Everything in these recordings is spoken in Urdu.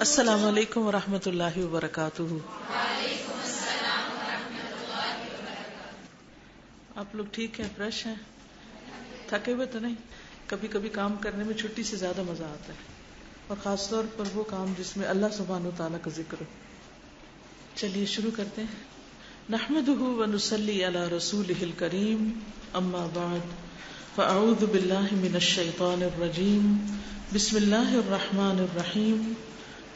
السلام علیکم ورحمۃ اللہ وبرکاتہ۔ وعلیکم السلام ورحمۃ اللہ وبرکاتہ۔ آپ لوگ ٹھیک ہیں، فریش ہیں، تھکے ہوئے تو نہیں؟ کبھی کبھی کام کرنے میں چھٹی سے زیادہ مزہ آتا ہے، اور خاص طور پر وہ کام جس میں اللہ سبحانہ وتعالیٰ کا ذکر ہو۔ چلیے شروع کرتے ہیں۔ نحمدہ ونصلی علی رسولہ الکریم، اما بعد فاعوذ باللہ من الشیطان الرجیم، بسم اللہ الرحمن الرحیم۔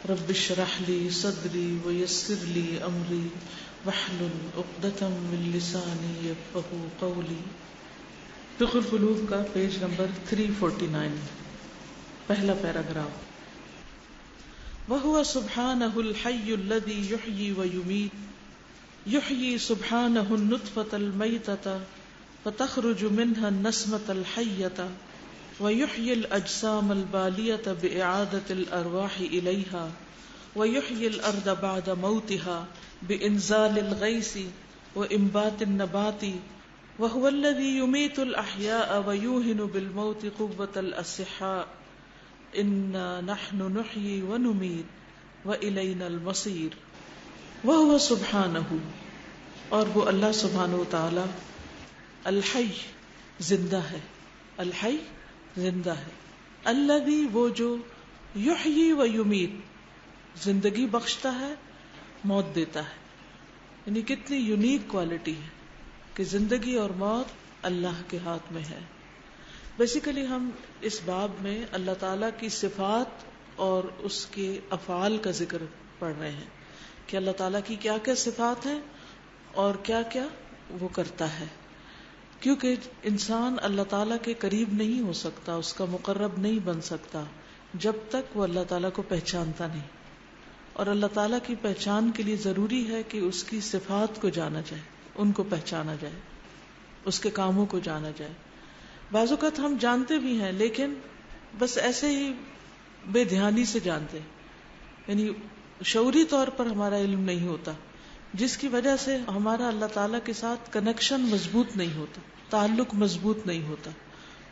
رب اشرح لی صدری ویسر لی امری واحلل عقدۃ من لسانی یفقہوا قولی۔ فقہ القلوب کا پیج نمبر 349، پہلا پیراگراف۔ وَهُوَ سُبْحَانَهُ الْحَيُّ الَّذِي يُحْيِي وَيُمِيتُ يُحْيِي سُبْحَانَهُ النُّطْفَةَ الْمَيْتَةَ فَتَخْرُجُ مِنْهَا النَّسْمَةَ الْحَيَّةَ وَيُحْيِي الْأَجْسَامَ الْبَالِيَةَ بِإِعَادَةِ الْأَرْوَاحِ إِلَيْهَا وَيُحْيِي الْأَرْضَ بَعْدَ مَوْتِهَا بِإِنْزَالِ الْغَيْثِ وَإِنْبَاتِ النَّبَاتِ وَهُوَ الَّذِي يُمِيتُ الْأَحْيَاءَ وَيُوهِنُ بِالْمَوْتِ قُوَّةَ الْأَصِحَّاءِ إِنَّا نَحْنُ نُحْيِي وَنُمِيتُ وَإِلَيْنَا الْمَصِيرُ۔ وَهُوَ سُبْحَانَهُ، اور وہ اللہ سبحانہ وتعالی، الحی زندہ ہے، الحی زندہ ہے، الذی وہ جو، یحیی و یمیت زندگی بخشتا ہے، موت دیتا ہے۔ یعنی کتنی یونیک کوالٹی ہے کہ زندگی اور موت اللہ کے ہاتھ میں ہے۔ بیسیکلی ہم اس باب میں اللہ تعالیٰ کی صفات اور اس کے افعال کا ذکر پڑھ رہے ہیں کہ اللہ تعالیٰ کی کیا کیا صفات ہیں اور کیا کیا وہ کرتا ہے، کیونکہ انسان اللہ تعالیٰ کے قریب نہیں ہو سکتا، اس کا مقرب نہیں بن سکتا جب تک وہ اللہ تعالیٰ کو پہچانتا نہیں۔ اور اللہ تعالیٰ کی پہچان کے لیے ضروری ہے کہ اس کی صفات کو جانا جائے، ان کو پہچانا جائے، اس کے کاموں کو جانا جائے۔ بعض اوقات ہم جانتے بھی ہیں لیکن بس ایسے ہی بے دھیانی سے جانتے ہیں، یعنی شعوری طور پر ہمارا علم نہیں ہوتا، جس کی وجہ سے ہمارا اللہ تعالیٰ کے ساتھ کنیکشن مضبوط نہیں ہوتا، تعلق مضبوط نہیں ہوتا۔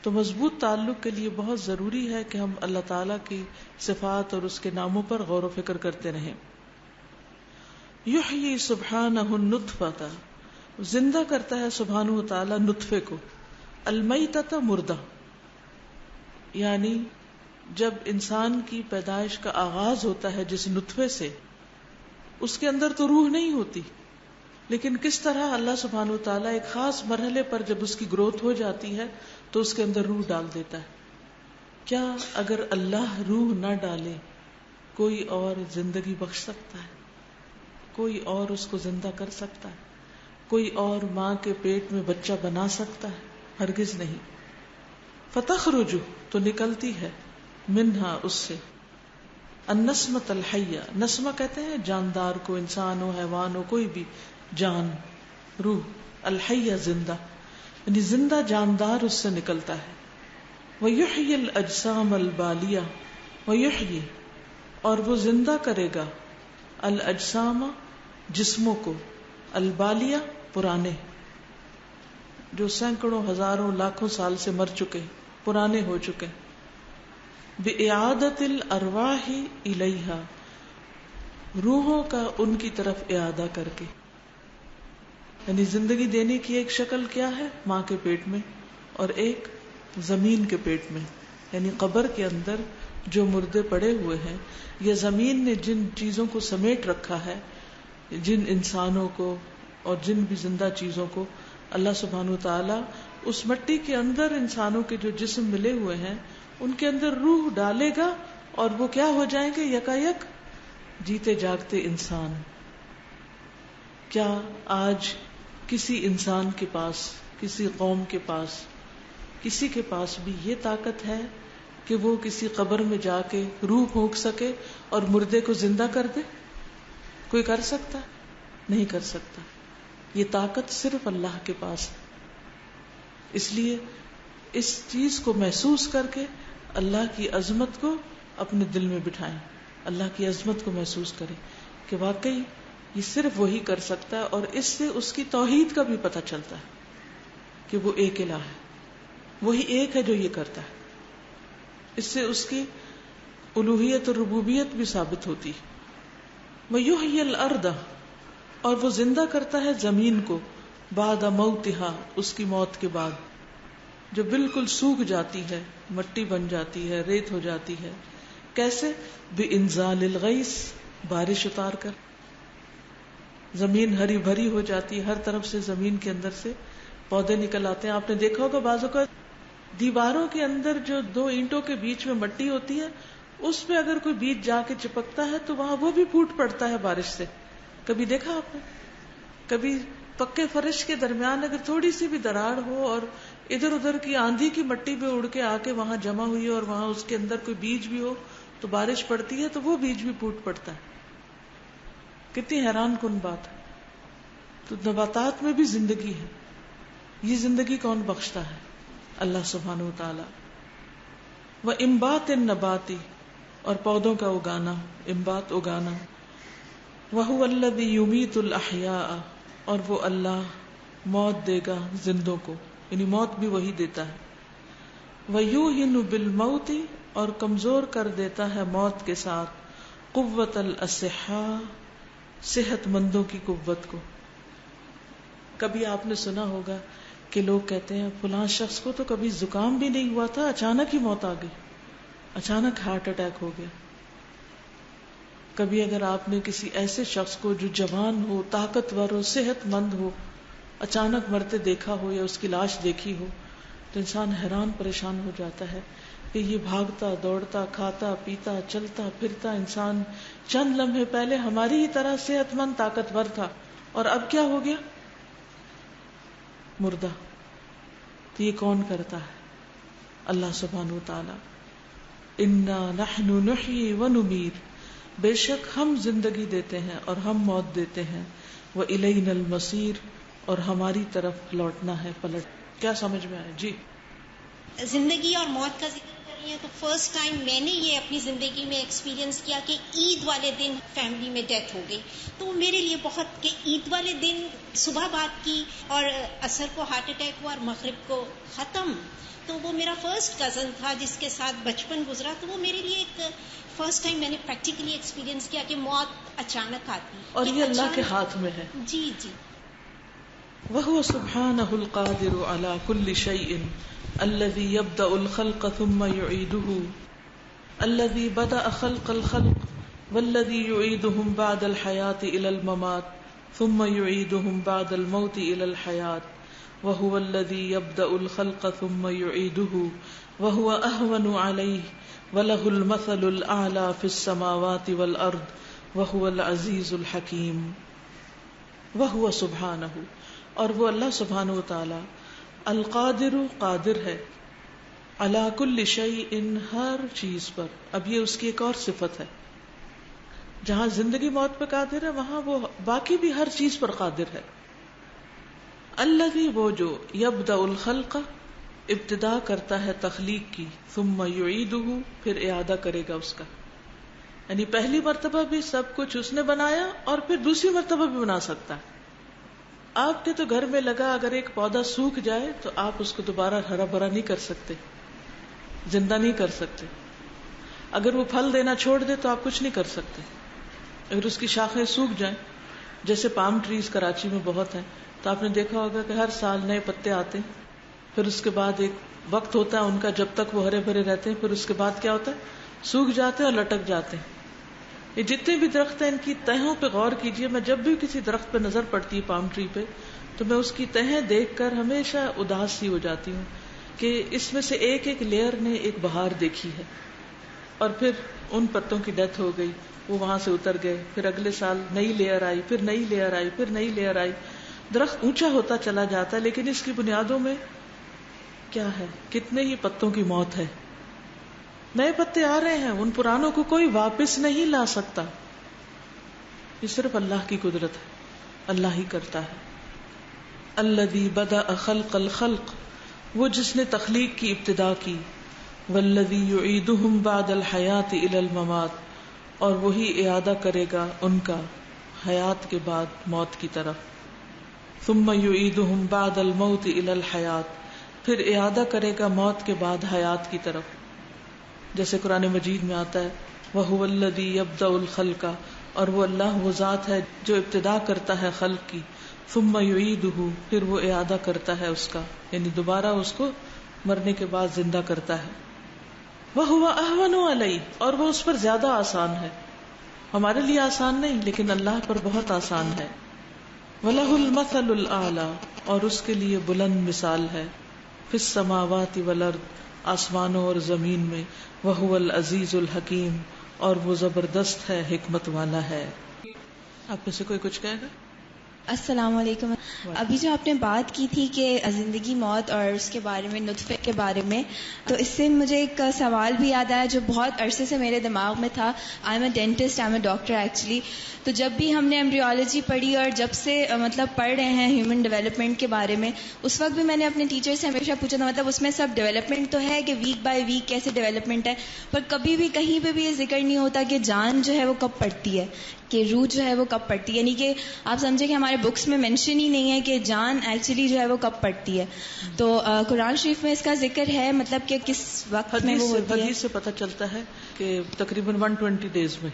تو مضبوط تعلق کے لیے بہت ضروری ہے کہ ہم اللہ تعالیٰ کی صفات اور اس کے ناموں پر غور و فکر کرتے رہیں۔ یحیی سبحانہ النطفۃ، زندہ کرتا ہے سبحانہ وتعالی نطفے کو، المیتۃ مردہ، یعنی جب انسان کی پیدائش کا آغاز ہوتا ہے جس نطفے سے، اس کے اندر تو روح نہیں ہوتی، لیکن کس طرح اللہ سبحانہ وتعالیٰ ایک خاص مرحلے پر جب اس کی گروتھ ہو جاتی ہے تو اس کے اندر روح ڈال دیتا ہے۔ کیا اگر اللہ روح نہ ڈالے کوئی اور زندگی بخش سکتا ہے؟ کوئی اور اس کو زندہ کر سکتا ہے؟ کوئی اور ماں کے پیٹ میں بچہ بنا سکتا ہے؟ ہرگز نہیں۔ فتخرج، تو نکلتی ہے، منہا اس سے، النسمۃ الحیہ، نسمہ کہتے ہیں جاندار کو، انسان ہو، حیوان ہو، کوئی بھی جان، روح، الحیہ زندہ، یعنی زندہ جاندار اس سے نکلتا ہے۔ وَيُحْيِي الْأَجْسَامَ الْبَالِيَةَ، وَيُحْيِي، اور وہ زندہ کرے گا، الْأَجْسَامَ جسموں کو، الْبَالِيَةَ پرانے، جو سینکڑوں ہزاروں لاکھوں سال سے مر چکے، پرانے ہو چکے، بِإِعَادَةِ الْأَرْوَاحِ إِلَيْهَا، روحوں کا ان کی طرف اعادہ کر کے۔ یعنی زندگی دینے کی ایک شکل کیا ہے؟ ماں کے پیٹ میں، اور ایک زمین کے پیٹ میں، یعنی قبر کے اندر جو مردے پڑے ہوئے ہیں، یا زمین نے جن چیزوں کو سمیٹ رکھا ہے، جن انسانوں کو اور جن بھی زندہ چیزوں کو، اللہ سبحانہ وتعالی اس مٹی کے اندر انسانوں کے جو جسم ملے ہوئے ہیں ان کے اندر روح ڈالے گا، اور وہ کیا ہو جائیں گے؟ یکایک جیتے جاگتے انسان۔ کیا آج کسی انسان کے پاس، کسی قوم کے پاس، کسی کے پاس بھی یہ طاقت ہے کہ وہ کسی قبر میں جا کے روح پھونک سکے اور مردے کو زندہ کر دے؟ کوئی کر سکتا؟ نہیں کر سکتا۔ یہ طاقت صرف اللہ کے پاس ہے۔ اس لیے اس چیز کو محسوس کر کے اللہ کی عظمت کو اپنے دل میں بٹھائیں، اللہ کی عظمت کو محسوس کریں کہ واقعی یہ صرف وہی کر سکتا ہے، اور اس سے اس کی توحید کا بھی پتہ چلتا ہے کہ وہ ایک الہ ہے، وہی ایک ہے جو یہ کرتا ہے۔ اس سے اس کی الوہیت اور ربوبیت بھی ثابت ہوتی. وَيُحْيِي الْأَرْضَ، اور وہ زندہ کرتا ہے زمین کو، بعد موتها، اس کی موت کے بعد، جو بالکل سوکھ جاتی ہے، مٹی بن جاتی ہے، ریت ہو جاتی ہے. کیسے؟ بِإِنزَالِ الْغَيْثِ، بارش اتار کر. زمین ہری بھری ہو جاتی ہے، ہر طرف سے زمین کے اندر سے پودے نکل آتے ہیں. آپ نے دیکھا ہوگا بعضوں کا دیواروں کے اندر جو 2 اینٹوں کے بیچ میں مٹی ہوتی ہے، اس پہ اگر کوئی بیج جا کے چپکتا ہے تو وہاں وہ بھی پھوٹ پڑتا ہے بارش سے. کبھی دیکھا آپ نے؟ کبھی پکے فرش کے درمیان اگر تھوڑی سی بھی دراڑ ہو اور ادھر ادھر کی آندھی کی مٹی پہ اڑ کے آ کے وہاں جمع ہوئی اور وہاں اس کے اندر کوئی بیج بھی ہو تو بارش پڑتی ہے تو وہ بیج بھی پھوٹ پڑتا ہے. کتنی حیران کن بات ہے. تو نباتات میں بھی زندگی ہے. یہ زندگی کون بخشتا ہے؟ اللہ سبحانہ و تعالی. وَإِنبَاتِ النَّبَاتِ، اور پودوں کا اگانا، انبات اگانا. وَهُوَ الَّذِي يُمِيتُ الْأَحْيَاءَ، اور وہ اللہ موت دے گا زندوں کو، یعنی موت بھی وہی دیتا ہے. وَيُوهِنُ بِالْمَوْتِ، اور کمزور کر دیتا ہے موت کے ساتھ قُوَّةَ الْأَصِحَّاءِ، صحت مندوں کی قوت کو. کبھی آپ نے سنا ہوگا کہ لوگ کہتے ہیں فلاں شخص کو تو کبھی زکام بھی نہیں ہوا تھا، اچانک ہی موت آ گئی، اچانک ہارٹ اٹیک ہو گیا. کبھی اگر آپ نے کسی ایسے شخص کو جو جوان ہو، طاقتور ہو، صحت مند ہو، اچانک مرتے دیکھا ہو یا اس کی لاش دیکھی ہو تو انسان حیران پریشان ہو جاتا ہے کہ یہ بھاگتا دوڑتا کھاتا پیتا چلتا پھرتا انسان چند لمحے پہلے ہماری ہی طرح صحت مند طاقتور تھا اور اب کیا ہو گیا؟ مردہ. تو یہ کون کرتا ہے؟ اللہ سبحانہ و تعالی. انا نحن نحیی ونمیت، بے شک ہم زندگی دیتے ہیں اور ہم موت دیتے ہیں. وإلینا المصیر، اور ہماری طرف لوٹنا ہے، پلٹ. کیا سمجھ میں آئے؟ جی. زندگی اور موت کا ذکر کر رہی ہیں تو فرسٹ ٹائم میں نے یہ اپنی زندگی میں ایکسپیرینس کیا کہ عید والے دن فیملی میں ڈیتھ ہو گئی. تو میرے لیے بہت، کہ عید والے دن صبح بات کی اور عصر کو ہارٹ اٹیک ہوا اور مغرب کو ختم. تو وہ میرا فرسٹ کزن تھا جس کے ساتھ بچپن گزرا. تو وہ میرے لیے ایک فرسٹ ٹائم میں نے پریکٹیکلی ایکسپیرینس کیا کہ موت اچانک آتی اور یہ اللہ کے ہاتھ میں ہے. جی جی. وَهُوَ سُبْحَانَهُ الْقَادِرُ عَلَى كُلِّ شَيْءٍ الذي يبدأ الخلق ثم يعيده الذي بدأ خلق الخلق والذي يعيدهم بعد الحياة إلى الممات ثم يعيدهم بعد الموت إلى الحياة وهو الذي يبدأ الخلق ثم يعيده وهو أهون عليه وله المثل الأعلى في السماوات والأرض وهو العزيز الحكيم. وهو سبحانه، اور وہ اللہ سبحانہ و تعالی القادر، قادر ہے، علی کل شیء، ہر چیز پر. اب یہ اس کی ایک اور صفت ہے، جہاں زندگی موت پہ قادر ہے وہاں وہ باقی بھی ہر چیز پر قادر ہے. الذی، وہ جو، یبدأ الخلق، ابتدا کرتا ہے تخلیق کی، ثم یعیدہ، پھر اعادہ کرے گا اس کا. یعنی پہلی مرتبہ بھی سب کچھ اس نے بنایا اور پھر دوسری مرتبہ بھی بنا سکتا ہے. آپ کے تو گھر میں لگا اگر ایک پودا سوکھ جائے تو آپ اس کو دوبارہ ہرا بھرا نہیں کر سکتے، زندہ نہیں کر سکتے. اگر وہ پھل دینا چھوڑ دے تو آپ کچھ نہیں کر سکتے. اگر اس کی شاخیں سوکھ جائیں، جیسے پام ٹریز کراچی میں بہت ہیں، تو آپ نے دیکھا ہوگا کہ ہر سال نئے پتے آتے ہیں، پھر اس کے بعد ایک وقت ہوتا ہے ان کا جب تک وہ ہرے بھرے رہتے ہیں، پھر اس کے بعد کیا ہوتا ہے؟ سوکھ جاتے ہیں اور لٹک جاتے ہیں. یہ جتنے بھی درخت ہیں ان کی تہوں پہ غور کیجئے. میں جب بھی کسی درخت پہ نظر پڑتی ہے پام ٹری پہ تو میں اس کی تہیں دیکھ کر ہمیشہ اداس سی ہو جاتی ہوں کہ اس میں سے ایک ایک لیئر نے ایک بہار دیکھی ہے اور پھر ان پتوں کی ڈیتھ ہو گئی، وہ وہاں سے اتر گئے، پھر اگلے سال نئی لیئر آئی، پھر نئی لیئر آئی، پھر نئی لیئر آئی. درخت اونچا ہوتا چلا جاتا ہے لیکن اس کی بنیادوں میں کیا ہے؟ کتنے ہی پتوں کی موت ہے. نئے پتے آ رہے ہیں، ان پرانوں کو کوئی واپس نہیں لا سکتا. یہ صرف اللہ کی قدرت ہے، اللہ ہی کرتا ہے. الذی بدأ خلق الخلق، وہ جس نے تخلیق کی ابتدا کی. والذی یعیدہم بعد الحیات الی الممات، اور وہی اعادہ کرے گا ان کا حیات کے بعد موت کی طرف. ثم یعیدہم بعد الموت الی الحیات، پھر اعادہ کرے گا موت کے بعد حیات کی طرف. جیسے قرآن مجید میں آتا ہے وَهُوَ الَّذِي يَبْدَأُ الْخَلْقَ، اور وہ اللہ وہ ذات ہے جو ابتدا کرتا ہے خلق کی، ثُمَّ يُعِيدُهُ، پھر وہ اعادہ کرتا ہے اس کا، یعنی دوبارہ اس کو مرنے کے بعد زندہ کرتا ہے. وَهُوَ أَهْوَنُ عَلَيْهِ، اور وہ اس پر زیادہ آسان ہے، ہمارے لیے آسان نہیں لیکن اللہ پر بہت آسان ہے. وَلَهُ الْمَثَلُ الْأَعْلَى، اور اس کے لیے بلند مثال ہے، فِي السَّمَاوَاتِ وَالْأَرْضِ، آسمانوں اور زمین میں، وَهُوَ الْعَزِيزُ الْحَكِيمُ، اور وہ زبردست ہے، حکمت والا ہے. آپ میں سے کوئی کچھ کہے گا؟ السلام علیکم. ابھی جو آپ نے بات کی تھی کہ زندگی موت اور اس کے بارے میں، نطفے کے بارے میں، تو اس سے مجھے ایک سوال بھی یاد آیا جو بہت عرصے سے میرے دماغ میں تھا. I am a dentist, I am a doctor actually. تو جب بھی ہم نے ایمبریولوجی پڑھی اور جب سے پڑھ رہے ہیں ہیومن ڈیولپمنٹ کے بارے میں، اس وقت بھی میں نے اپنے ٹیچر سے ہمیشہ پوچھا تھا، اس میں سب ڈیولپمنٹ تو ہے کہ ویک بائی ویک کیسے ڈیولپمنٹ ہے، پر کبھی بھی کہیں پہ بھی یہ ذکر نہیں ہوتا کہ جان جو ہے وہ کب پڑتی ہے، کہ روح جو ہے وہ کب پڑتی ہے. یعنی کہ آپ سمجھے کہ ہمارے بکس میں مینشن ہی نہیں ہے کہ جان ایکچولی جو ہے وہ کب پڑتی ہے. تو قرآن شریف میں اس کا ذکر ہے، مطلب کہ کس وقت میں وہ ہوتی ہے؟ حدیث سے پتہ چلتا ہے کہ تقریباً 120 ڈیز میں،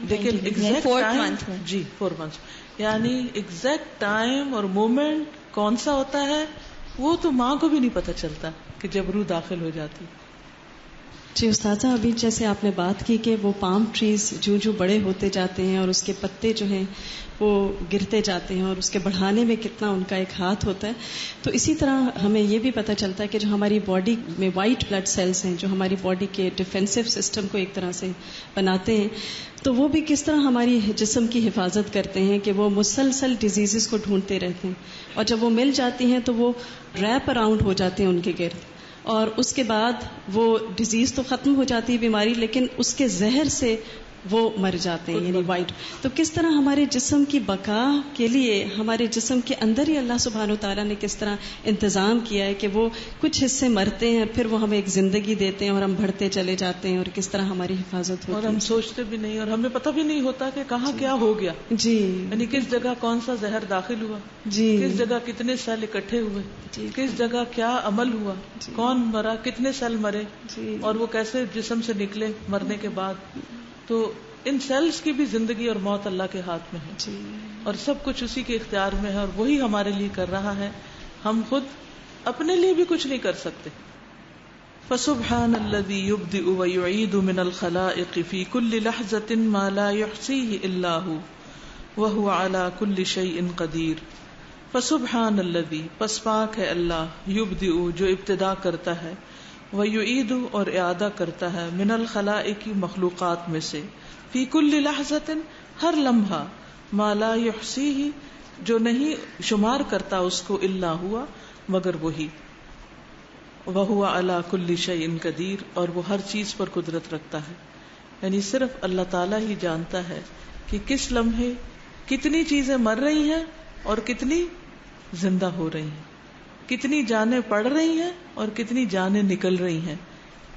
لیکن ایگزیکٹ 4 منتھ میں، جی 4 منتھ، یعنی ایگزیکٹ ٹائم اور مومنٹ کون سا ہوتا ہے وہ تو ماں کو بھی نہیں پتہ چلتا کہ جب روح داخل ہو جاتی. جی استاذہ، ابھی جیسے آپ نے بات کی کہ وہ پام ٹریز جو بڑے ہوتے جاتے ہیں اور اس کے پتے جو ہیں وہ گرتے جاتے ہیں اور اس کے بڑھانے میں کتنا ان کا ایک ہاتھ ہوتا ہے، تو اسی طرح ہمیں یہ بھی پتہ چلتا ہے کہ جو ہماری باڈی میں وائٹ بلڈ سیلز ہیں جو ہماری باڈی کے ڈیفینسو سسٹم کو ایک طرح سے بناتے ہیں، تو وہ بھی کس طرح ہماری جسم کی حفاظت کرتے ہیں کہ وہ مسلسل ڈیزیزز کو ڈھونڈتے رہتے ہیں، اور جب وہ مل جاتی ہیں تو وہ ریپ اراؤنڈ ہو جاتے ہیں ان کے گرد، اور اس کے بعد وہ ڈیزیز تو ختم ہو جاتی ہے بیماری، لیکن اس کے زہر سے وہ مر جاتے ہیں، یعنی وائٹ. تو کس طرح ہمارے جسم کی بقا کے لیے ہمارے جسم کے اندر ہی اللہ سبحانہ و تعالیٰ نے کس طرح انتظام کیا ہے کہ وہ کچھ حصے مرتے ہیں، پھر وہ ہمیں ایک زندگی دیتے ہیں اور ہم بڑھتے چلے جاتے ہیں، اور کس طرح ہماری حفاظت ہوتی ہے. اور ہم سوچتے بھی نہیں اور ہمیں پتہ بھی نہیں ہوتا کہ کہاں کیا ہو گیا. جی، یعنی کس جگہ کون سا زہر داخل ہوا، جی، کس جگہ کتنے سیل اکٹھے ہوئے، جی، کس جگہ کیا عمل ہوا، کون مرا، کتنے سیل مرے، جی، اور وہ کیسے جسم سے نکلے مرنے کے بعد. تو ان سیلز کی بھی زندگی اور موت اللہ کے ہاتھ میں ہے، جی، اور سب کچھ اسی کے اختیار میں ہے، اور وہی ہمارے لیے کر رہا ہے. ہم خود اپنے لیے بھی کچھ نہیں کر سکتے. فسبحان الذی یبدئ ویعید من الخلائق فی کل لحظۃ ما لا یحصیہ الا ھو وہو علی کل شیء قدیر. فسبحان الذی، پس پاک ہے اللہ، یبدئ جو ابتدا کرتا ہے، ویعید اور اعادہ کرتا ہے، من الخلائق مخلوقات میں سے، فی کل لحظۃ ہر لمحہ، ما لا یحصیہ جو نہیں شمار کرتا اس کو، الا ہوا مگر وہی، وہو علی کل شیء قدیر، اور وہ ہر چیز پر قدرت رکھتا ہے. یعنی صرف اللہ تعالیٰ ہی جانتا ہے کہ کس لمحے کتنی چیزیں مر رہی ہیں اور کتنی زندہ ہو رہی ہیں، کتنی جانیں پڑ رہی ہیں اور کتنی جانیں نکل رہی ہیں.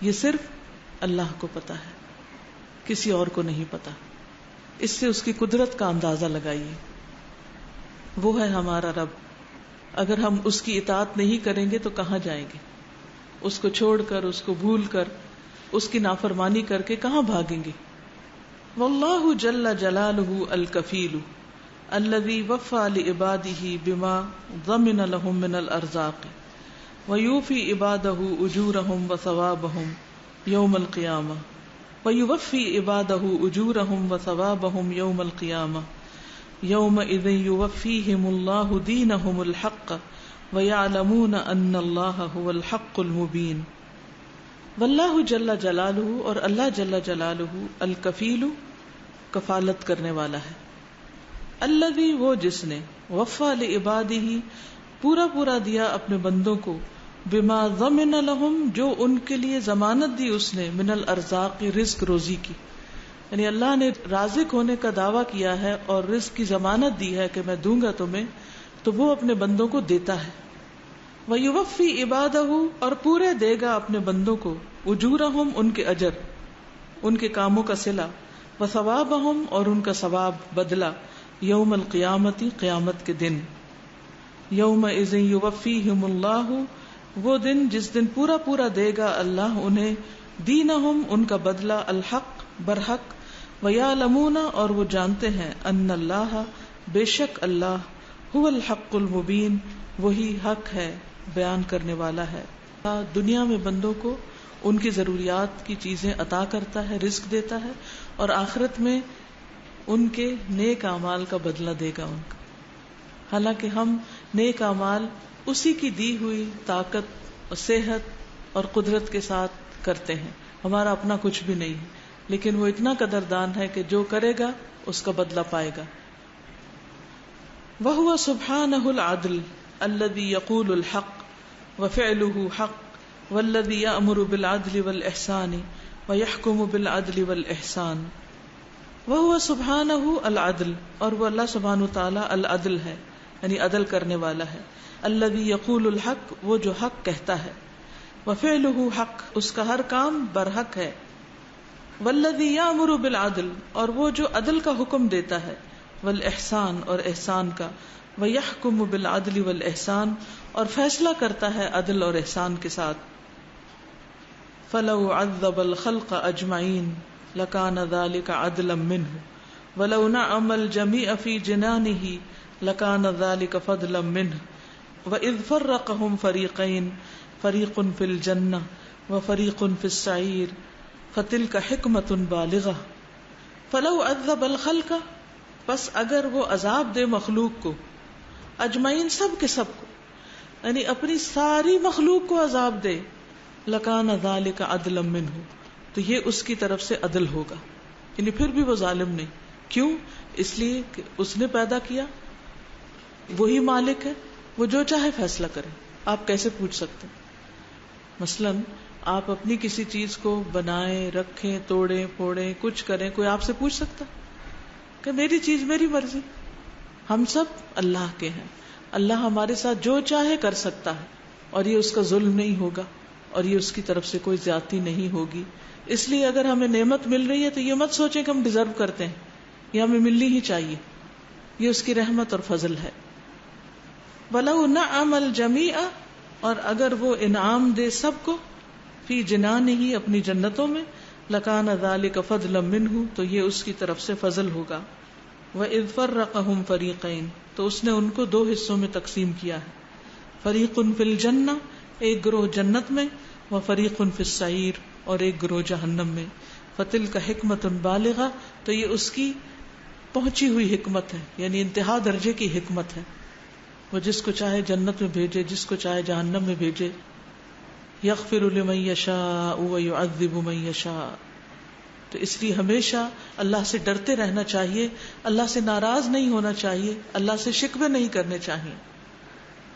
یہ صرف اللہ کو پتا ہے، کسی اور کو نہیں پتا. اس سے اس کی قدرت کا اندازہ لگائیے. وہ ہے ہمارا رب. اگر ہم اس کی اطاعت نہیں کریں گے تو کہاں جائیں گے؟ اس کو چھوڑ کر، اس کو بھول کر، اس کی نافرمانی کر کے کہاں بھاگیں گے؟ واللہ جل جلالہ الکفیل الذی وفى لعباده بما ضمن لهم من الارزاق ویوفی عباده اجورهم وثوابهم یوم القیامہ ویوفی عباده اجورهم وثوابهم یوم القیامہ یومئذ یوفیہم اللہ دینہم الحق ویعلمون ان اللہ هو الحق المبین. واللہ جل جلالہ، اور اللہ جل جلالہ، الکفیل کفالت کرنے والا ہے، الذی وہ جس نے، وفا لعبادہ پورا پورا دیا اپنے بندوں کو، بما ضمن لہم جو ان کے لیے ضمانت دی اس نے، من الارزاق رزق روزی کی. یعنی اللہ نے رازق ہونے کا دعویٰ کیا ہے اور رزق کی ضمانت دی ہے کہ میں دوں گا تمہیں، تو وہ اپنے بندوں کو دیتا ہے. ویوفی عبادہ اور پورے دے گا اپنے بندوں کو، اجورہم ان کے اجر، ان کے کاموں کا صلہ، وثوابہم اور ان کا ثواب بدلہ، یوم القیامتی قیامت کے دن. یومئذ یوفیہم اللہ وہ دن جس دن پورا پورا دے گا اللہ انہیں، دینہم ان کا بدلہ الحق برحق ویعلمون اور وہ جانتے ہیں ان اللہ بے شک اللہ هو الحق المبین وہی حق ہے بیان کرنے والا ہے. دنیا میں بندوں کو ان کی ضروریات کی چیزیں عطا کرتا ہے، رزق دیتا ہے، اور آخرت میں ان کے نیک اعمال کا بدلہ دے گا ان کا. حالانکہ ہم نیک اعمال اسی کی دی ہوئی طاقت اور صحت اور قدرت کے ساتھ کرتے ہیں، ہمارا اپنا کچھ بھی نہیں ہے، لیکن وہ اتنا قدردان ہے کہ جو کرے گا اس کا بدلہ پائے گا. وَهُوَ سُبْحَانَهُ الْعَدْلُ الَّذِي يَقُولُ الْحَقَّ وَفِعْلُهُ حَقٌّ وَالَّذِي يَأْمُرُ بِالْعَدْلِ وَالْإِحْسَانِ وَيَحْكُمُ بِالْعَدْلِ وَالْإِحْسَانِ. وَهُوَ سُبْحَانَهُ الْعَدْلُ اور وہ اللہ سبحانہ وتعالی العدل ہے، یعنی عدل کرنے والا ہے. الَّذِي يَقُولُ الْحَقَّ وہ جو حق کہتا ہے، وَفِعْلُهُ حَقٌّ اس کا ہر کام برحق ہے. وَالَّذِي يَأْمُرُ بِالْعَدْلِ اور وہ جو عدل کا حکم دیتا ہے، والإحسان اور احسان کا، وَيَحْكُمُ بِالْعَدْلِ وَالْإِحْسَانِ اور فیصلہ کرتا ہے عدل اور احسان کے ساتھ. فَلَوْ عَذَّبَ الْخَلْقَ أَجْمَعِينَ لَكَانَ ذَلِكَ عَدْلًا مِّنْهُ وَلَوْ نَعَمَ الْجَمِيعَ فِي جِنَانِهِ لَكَانَ ذَلِكَ فَضْلًا مِّنْهُ وَإِذْ فَرَّقَهُمْ فَرِيقَيْنِ فَرِيقٌ فِي الْجَنَّةِ وَفَرِيقٌ فِي السَّعِيرِ فَتِلْكَ حِكْمَةٌ بَالِغَةٌ. فَلَوْ عَذَّبَ الْخَلْقَ بس اگر وہ عذاب دے مخلوق کو، اجمعین سب کے سب کو، یعنی اپنی ساری مخلوق کو عذاب دے، لکان ذالک عدلا منہ تو یہ اس کی طرف سے عدل ہوگا، یعنی پھر بھی وہ ظالم نہیں. کیوں؟ اس لیے کہ اس نے پیدا کیا، وہی مالک ہے، وہ جو چاہے فیصلہ کرے. آپ کیسے پوچھ سکتے؟ مثلاً آپ اپنی کسی چیز کو بنائیں، رکھیں، توڑیں، پھوڑیں، کچھ کریں، کوئی آپ سے پوچھ سکتا کہ میری چیز میری مرضی؟ ہم سب اللہ کے ہیں، اللہ ہمارے ساتھ جو چاہے کر سکتا ہے، اور یہ اس کا ظلم نہیں ہوگا، اور یہ اس کی طرف سے کوئی زیادتی نہیں ہوگی. اس لیے اگر ہمیں نعمت مل رہی ہے تو یہ مت سوچیں کہ ہم ڈیزرو کرتے ہیں، یہ ہمیں ملنی ہی چاہیے، یہ اس کی رحمت اور فضل ہے. وَلَوْ نَعَمَ الْجَمِيعَ اور اگر وہ انعام دے سب کو، فی جنانہ اپنی جنتوں میں، لکان ذالک فضلا منہ تو یہ اس کی طرف سے فضل ہوگا. وَإِذْ فَرَّقَهُمْ فَرِيقَيْنِ تو اس نے ان کو دو حصوں میں تقسیم کیا ہے. فَرِيقٌ فِي الْجَنَّةِ ایک گروہ جنت میں، وَفَرِيقٌ فِي السَّعِيرِ اور ایک گروہ جہنم میں. فَتِلْكَ حِكْمَةٌ بَالِغَةٌ تو یہ اس کی پہنچی ہوئی حکمت ہے، یعنی انتہا درجے کی حکمت ہے. وہ جس کو چاہے جنت میں بھیجے، جس کو چاہے جہنم میں بھیجے. یغفر لمن یشاء ویعذب من یشاء تو اس لیے ہمیشہ اللہ سے ڈرتے رہنا چاہیے، اللہ سے ناراض نہیں ہونا چاہیے، اللہ سے شکوے نہیں کرنے چاہیے،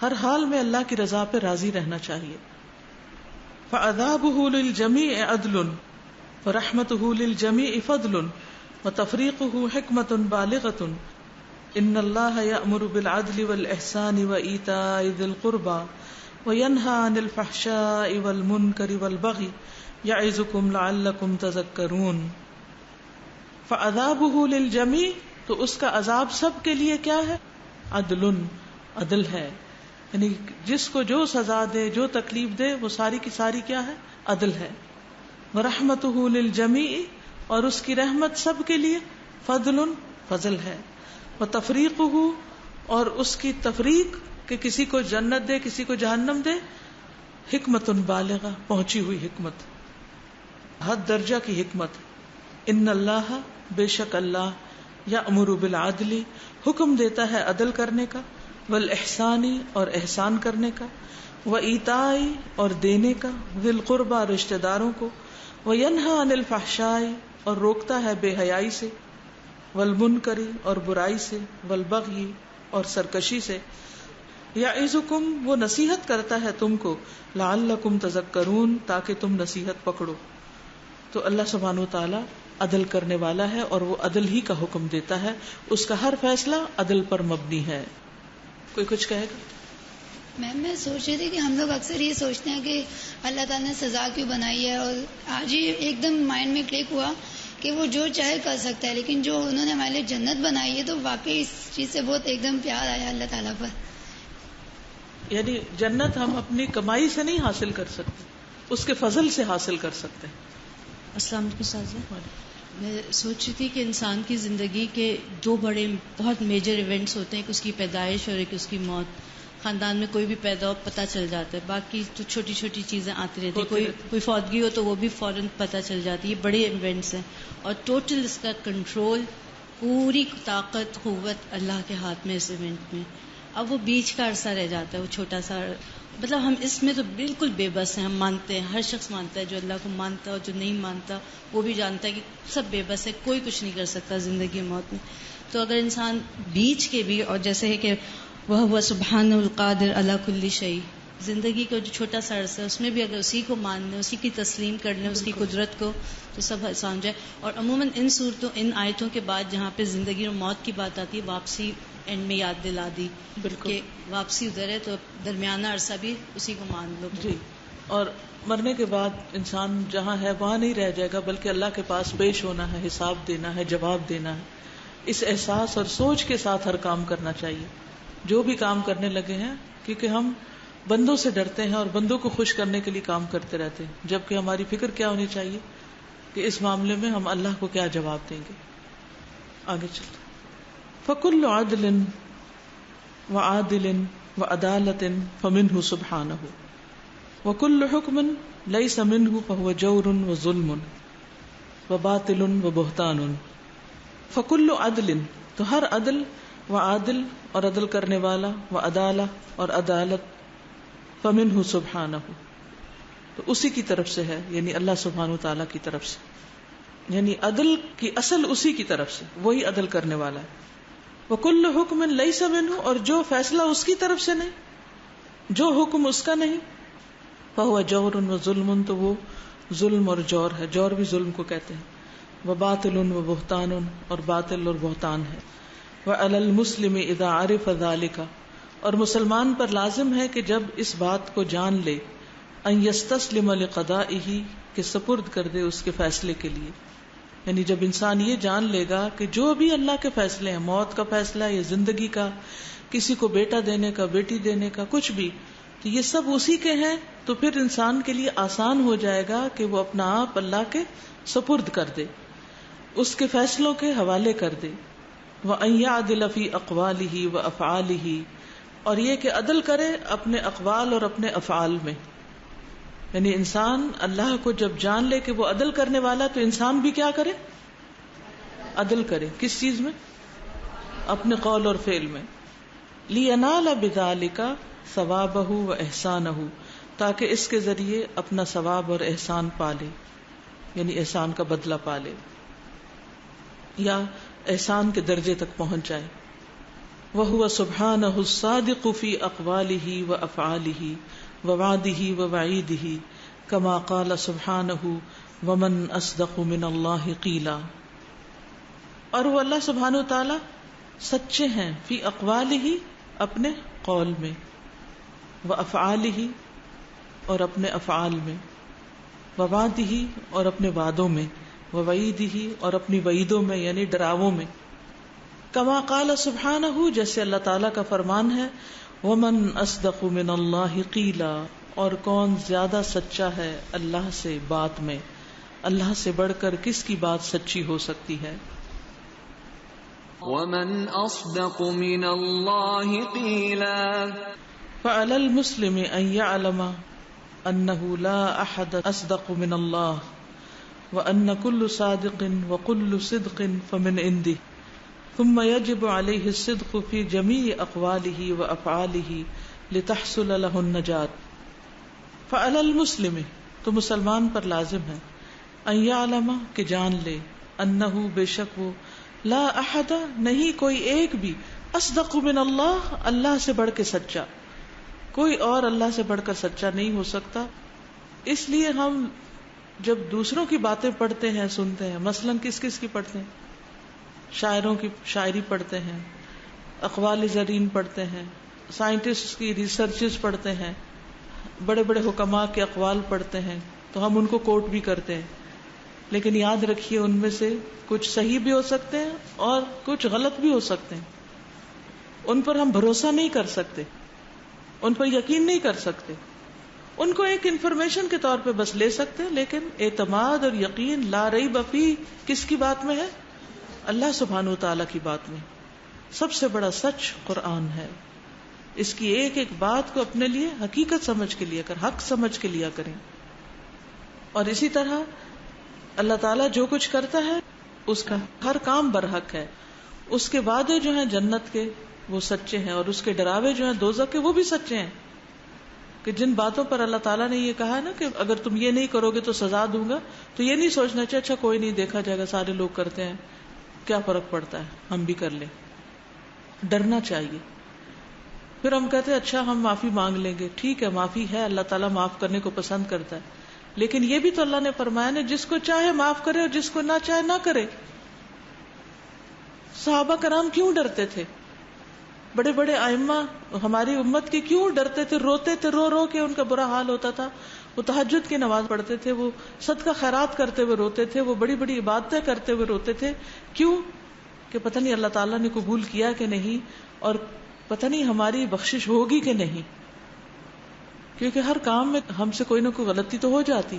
ہر حال میں اللہ کی رضا پہ راضی رہنا چاہیے. فعذابہ للجمیع عدل ورحمتہ للجمیع فضل وتفریقہ حکمت بالغۃ. ان اللہ یأمر بالعدل والإحسان وإیتاء ذی القربى وینہی عن الفحشاء والمنکر والبغی یعظکم لعلکم تذکرون. فعذابہ للجمیع تو اس کا عذاب سب کے لیے کیا ہے؟ عدل، عدل ہے، یعنی جس کو جو سزا دے، جو تکلیف دے، وہ ساری کی ساری کیا ہے؟ عدل ہے. ورحمتہ للجمیع اور اس کی رحمت سب کے لیے، فضل، فضل ہے. وتفریقہ اور اس کی تفریق کہ کسی کو جنت دے کسی کو جہنم دے، حکمت بالغہ پہنچی ہوئی حکمت، حد درجہ کی حکمت. ان اللہ بے شک اللہ یأمر بالعدل حکم دیتا ہے عدل کرنے کا، والاحسان اور احسان کرنے کا، وایتاء اور دینے کا، ذی القربى رشتہ داروں کو، وینہی عن الفحشاء اور روکتا ہے بے حیائی سے، والمنکر اور برائی سے، والبغی اور سرکشی سے. یعظکم وہ نصیحت کرتا ہے تم کو، لعلکم تذکرون تاکہ تم نصیحت پکڑو. تو اللہ سبحانہ وتعالی عدل کرنے والا ہے اور وہ عدل ہی کا حکم دیتا ہے، اس کا ہر فیصلہ عدل پر مبنی ہے. کوئی کچھ کہے گا؟ میں سوچ رہی تھی کہ ہم لوگ اکثر یہ سوچتے ہیں کہ اللہ تعالیٰ نے سزا کیوں بنائی ہے، اور آج ہی ایک دم مائنڈ میں کلک ہوا کہ وہ جو چاہے کر سکتا ہے، لیکن جو انہوں نے ہمارے لیے جنت بنائی ہے تو واقعی اس چیز سے بہت ایک دم پیار آیا اللہ تعالیٰ پر. یعنی جنت ہم اپنی کمائی سے نہیں حاصل کر سکتے، اس کے فضل سے حاصل کر سکتے ہیں. السلام علیکم سازا. میں سوچ رہی تھی کہ انسان کی زندگی کے دو بڑے بہت میجر ایونٹس ہوتے ہیں، ایک اس کی پیدائش اور ایک اس کی موت. خاندان میں کوئی بھی پیدا ہو پتہ چل جاتا ہے، باقی تو چھوٹی چھوٹی چیزیں آتی رہتی ہیں. کوئی فوتگی ہو تو وہ بھی فوراً پتہ چل جاتی ہے. یہ بڑے ایونٹس ہیں اور ٹوٹل اس کا کنٹرول، پوری طاقت قوت اللہ کے ہاتھ میں اس ایونٹ میں. اب وہ بیچ کا عرصہ رہ جاتا ہے، وہ چھوٹا سا، مطلب ہم اس میں تو بالکل بے بس ہیں. ہم مانتے ہیں، ہر شخص مانتا ہے، جو اللہ کو مانتا ہے اور جو نہیں مانتا وہ بھی جانتا ہے کہ سب بے بس ہے، کوئی کچھ نہیں کر سکتا زندگی موت میں. تو اگر انسان بیچ کے بھی، اور جیسے ہے کہ وہ سبحان القادر علی کل شیء، زندگی کا جو چھوٹا سا عرصہ ہے اس میں بھی اگر اسی کو مان لیں، اسی کی تسلیم کر لیں، اس کی قدرت کو، تو سب آسان ہو جائے. اور عموماً ان صورتوں، ان آیتوں کے بعد جہاں پہ زندگی اور موت کی بات آتی ہے، واپسی اینڈ میں یاد دلا دی کہ واپسی ادھر ہے، تو درمیانہ عرصہ بھی اسی کو مان لو. جی. اور مرنے کے بعد انسان جہاں ہے وہاں نہیں رہ جائے گا، بلکہ اللہ کے پاس پیش ہونا ہے، حساب دینا ہے، جواب دینا ہے. اس احساس اور سوچ کے ساتھ ہر کام کرنا چاہیے جو بھی کام کرنے لگے ہیں، کیونکہ ہم بندوں سے ڈرتے ہیں اور بندوں کو خوش کرنے کے لیے کام کرتے رہتے ہیں، جبکہ ہماری فکر کیا ہونی چاہیے کہ اس معاملے میں ہم اللہ کو کیا جواب دیں گے. آگے چلتے. فَكُلُّ عَدْلٍ وَعَادِلٍ وَعَدَالَةٍ فَمِنْهُ سُبْحَانَهُ وَكُلُّ حُكْمٍ لَيْسَ مِنْهُ فَهُوَ جَوْرٌ وَظُلْمٌ وَبَاطِلٌ وَبُهْتَانٌ. فَكُلُّ عَدْلٍ، تو ہر عدل، وعادل اور عدل کرنے والا، وعدالہ اور عدالت، فَمِنْهُ سُبْحَانَهُ، تو اسی کی طرف سے ہے، یعنی اللہ سبحانہ وتعالیٰ کی طرف سے. یعنی عدل کی اصل اسی کی طرف سے، وہی عدل کرنے والا ہے. وَكُلُّ حُكْمٍ لَيْسَ مِنْهُ، اور جو فیصلہ اس کی طرف سے نہیں، جو حکم اس کا نہیں، فَهُوَ جَوْرٌ وَظُلْمٌ، تو وہ ظلم اور جور ہے. جور بھی ظلم کو کہتے ہیں. وَبَاطِلٌ وَبُهْتَانٌ، اور باطل اور بہتان ہے. وَعَلَى الْمُسْلِمِ إِذَا عَرِفَ ذَلِكَ، اور مسلمان پر لازم ہے کہ جب اس بات کو جان لے، أَن يَسْتَسْلِمَ لِقَضَائِهِ، کہ سپرد کر دے اس کے فیصلے کے لیے. یعنی جب انسان یہ جان لے گا کہ جو بھی اللہ کے فیصلے ہیں، موت کا فیصلہ یا زندگی کا، کسی کو بیٹا دینے کا، بیٹی دینے کا، کچھ بھی، تو یہ سب اسی کے ہیں، تو پھر انسان کے لیے آسان ہو جائے گا کہ وہ اپنا آپ اللہ کے سپرد کر دے، اس کے فیصلوں کے حوالے کر دے. وَأَن يَعْدِلَ فِي أَقْوَالِهِ وَأَفْعَالِهِ، اور یہ کہ عدل کرے اپنے اقوال اور اپنے افعال میں. یعنی انسان اللہ کو جب جان لے کہ وہ عدل کرنے والا، تو انسان بھی کیا کرے؟ عدل کرے. کس چیز میں؟ اپنے قول اور فعل میں. لِيَنَالَ بِذَلِكَ ثَوَابَهُ وَإِحْسَانَهُ، تاکہ اس کے ذریعے اپنا ثواب اور احسان پالے، یعنی احسان کا بدلہ پالے یا احسان کے درجے تک پہنچ جائے. وَهُوَ سُبْحَانَهُ الصَّادِقُ فِي أَقْوَالِهِ وَأَفْعَالِهِ وَوَعْدِهِ وَوَعِيدِهِ كَمَا قَالَ سُبْحَانَهُ وَمَنْ أَصْدَقُ مِنَ اللَّهِ قِيلًا. اور وہ اللہ سبحانہ وتعالی سچے ہیں فی اقوالہ، اپنے قول میں، وافعالہ، اور اپنے افعال میں، ووعدہ، اور اپنے وعدوں میں، ووعیدہ، اور اپنی وعیدوں میں یعنی ڈراووں میں. کما قال سبحانہ، جیسے اللہ تعالیٰ کا فرمان ہے، ومن اصدق من اللہ قیلا، اور کون زیادہ سچا ہے اللہ سے بات میں، اللہ سے بڑھ کر کس کی بات سچی ہو سکتی ہے. ومن اصدق من اللہ قیلا. فعلی المسلم ان يعلم انه لا احد اصدق من اللہ، وان كل صادق وكل صدق فمن عنده، ثم يجب عليه الصدق في جميع اقواله وافعاله لتحصل له النجاة. فعلى المسلم، تو مسلمان پر لازم ہے، ان يعلم، کہ جان لے، انه، بے شک وہ، لا احد، نہیں کوئی ایک بھی، اصدق من اللہ، اللہ سے بڑھ کے سچا، کوئی اور اللہ سے بڑھ کر سچا نہیں ہو سکتا. اس لیے ہم جب دوسروں کی باتیں پڑھتے ہیں، سنتے ہیں، مثلاً کس کس کی پڑھتے ہیں؟ شاعروں کی شاعری پڑھتے ہیں، اقوال زرین پڑھتے ہیں، سائنٹسٹ کی ریسرچز پڑھتے ہیں، بڑے بڑے حکماء کے اقوال پڑھتے ہیں، تو ہم ان کو کوٹ بھی کرتے ہیں. لیکن یاد رکھیے ان میں سے کچھ صحیح بھی ہو سکتے ہیں اور کچھ غلط بھی ہو سکتے ہیں. ان پر ہم بھروسہ نہیں کر سکتے، ان پر یقین نہیں کر سکتے. ان کو ایک انفارمیشن کے طور پہ بس لے سکتے ہیں، لیکن اعتماد اور یقین لا ریب فیہ کس کی بات میں ہے؟ اللہ سبحانہ وتعالی کی بات میں. سب سے بڑا سچ قرآن ہے. اس کی ایک ایک بات کو اپنے لیے حقیقت سمجھ کے لیا کر، حق سمجھ کے لیا کریں. اور اسی طرح اللہ تعالیٰ جو کچھ کرتا ہے اس کا ہر کام برحق ہے. اس کے وعدے جو ہیں جنت کے وہ سچے ہیں، اور اس کے ڈراوے جو ہیں دوزخ کے وہ بھی سچے ہیں. کہ جن باتوں پر اللہ تعالیٰ نے یہ کہا نا کہ اگر تم یہ نہیں کرو گے تو سزا دوں گا، تو یہ نہیں سوچنا چاہیے اچھا کوئی نہیں، دیکھا جائے گا، سارے لوگ کرتے ہیں، کیا فرق پڑتا ہے، ہم بھی کر لیں. ڈرنا چاہیے. پھر ہم کہتے ہیں اچھا ہم معافی مانگ لیں گے. ٹھیک ہے، معافی ہے، اللہ تعالیٰ معاف کرنے کو پسند کرتا ہے، لیکن یہ بھی تو اللہ نے فرمایا نا جس کو چاہے معاف کرے اور جس کو نہ چاہے نہ کرے. صحابہ کرام کیوں ڈرتے تھے؟ بڑے بڑے ائمہ ہماری امت کے کیوں ڈرتے تھے؟ روتے تھے، رو رو کے ان کا برا حال ہوتا تھا. وہ تہجد کی نماز پڑھتے تھے، وہ صدقہ خیرات کرتے ہوئے روتے تھے، وہ بڑی بڑی عبادتیں کرتے ہوئے روتے تھے. کیوں؟ کہ پتہ نہیں اللہ تعالیٰ نے قبول کیا کہ نہیں، اور پتہ نہیں ہماری بخشش ہوگی کہ نہیں. کیونکہ ہر کام میں ہم سے کوئی نہ کوئی غلطی تو ہو جاتی.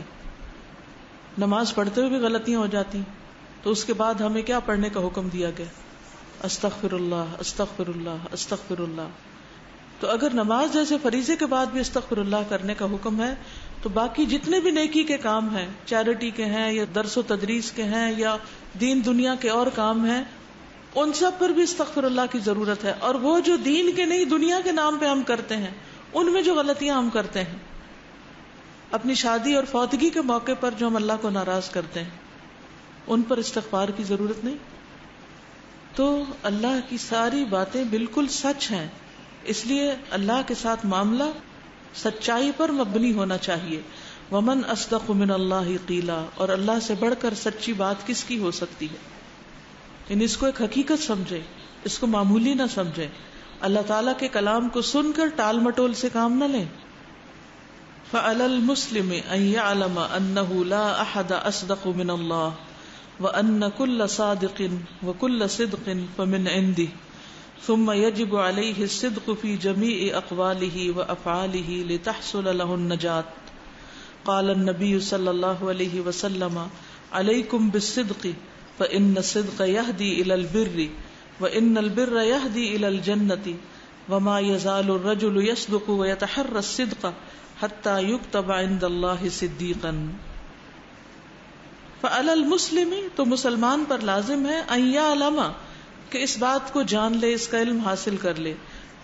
نماز پڑھتے ہوئے بھی غلطیاں ہو جاتی، تو اس کے بعد ہمیں کیا پڑھنے کا حکم دیا گیا؟ استغفر اللہ استغفر اللہ استغفر اللہ. تو اگر نماز جیسے فریضے کے بعد بھی استغفر اللہ کرنے کا حکم ہے، تو باقی جتنے بھی نیکی کے کام ہیں، چیریٹی کے ہیں یا درس و تدریس کے ہیں یا دین دنیا کے اور کام ہیں، ان سب پر بھی استغفر اللہ کی ضرورت ہے. اور وہ جو دین کے نہیں دنیا کے نام پہ ہم کرتے ہیں، ان میں جو غلطیاں ہم کرتے ہیں، اپنی شادی اور فوتگی کے موقع پر جو ہم اللہ کو ناراض کرتے ہیں، ان پر استغفار کی ضرورت نہیں. تو اللہ کی ساری باتیں بالکل سچ ہیں، اس لیے اللہ کے ساتھ معاملہ سچائی پر مبنی ہونا چاہیے. ومن اصدق من اللہ قیلا، اور اللہ سے بڑھ کر سچی بات کس کی ہو سکتی ہے؟ یعنی اس کو ایک حقیقت سمجھے، اس کو معمولی نہ سمجھے. اللہ تعالیٰ کے کلام کو سن کر ٹال مٹول سے کام نہ لیں. فعلی المسلم ان یعلم انہ لا احد اصدق من اللہ وان کل صادق وکل صدق فمن عندہ ثم يجب عليه الصدق في جميع اقواله وافعاله لتحصل له النجاة. قال النبي صلى الله عليه وسلم عليكم بالصدق فإن الصدق يهدي إلى البر وإن البر يهدي إلى الجنة وما يزال الرجل يصدق ويتحرى الصدق حتى يكتب عند الله صديقا. فعلى المسلم، تو مسلمان پر لازم ہے، ان يعلم، کہ اس بات کو جان لے، اس کا علم حاصل کر لے،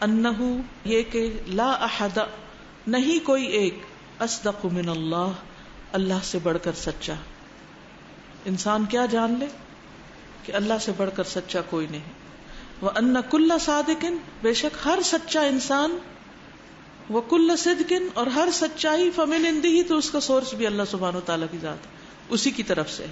انہو، یہ کہ لا احد، نہیں کوئی ایک، اصدق من اللہ، اللہ سے بڑھ کر سچا. انسان کیا جان لے؟ کہ اللہ سے بڑھ کر سچا کوئی نہیں. وَأَنَّ كُلَّ صَادِقٍ، بے شک ہر سچا انسان، وَكُلَّ صِدْقٍ، اور ہر سچائی، فَمِنْ عِنْدِهِ، تو اس کا سورس بھی اللہ سبحانہ وتعالیٰ کی ذات، اسی کی طرف سے.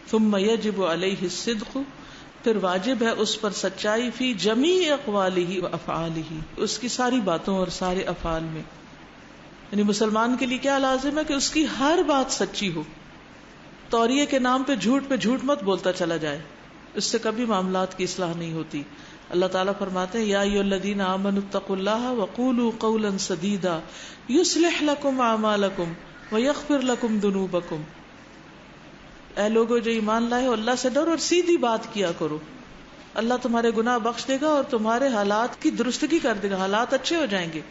ثُمَّ يَجِبُ عَلَيْهِ الصِّدْقُ، پھر واجب ہے اس پر سچائی، فی جمیع اقوالہ وافعالہ، اس کی ساری باتوں اور سارے افعال میں. یعنی مسلمان کے لیے کیا لازم ہے؟ کہ اس کی ہر بات سچی ہو. توریے کے نام پہ جھوٹ مت بولتا چلا جائے، اس سے کبھی معاملات کی اصلاح نہیں ہوتی. اللہ تعالیٰ فرماتے ہیں یا ایھا الذین آمنوا اتقوا اللہ وقولوا قولا سدیدا یصلح لکم اعمالکم ویغفر لکم ذنوبکم. اے لوگو جو ایمان لائے ہو، اللہ سے ڈرو اور سیدھی بات کیا کرو، اللہ تمہارے گناہ بخش دے گا اور تمہارے حالات کی درستگی کر دے گا، حالات اچھے ہو جائیں گے.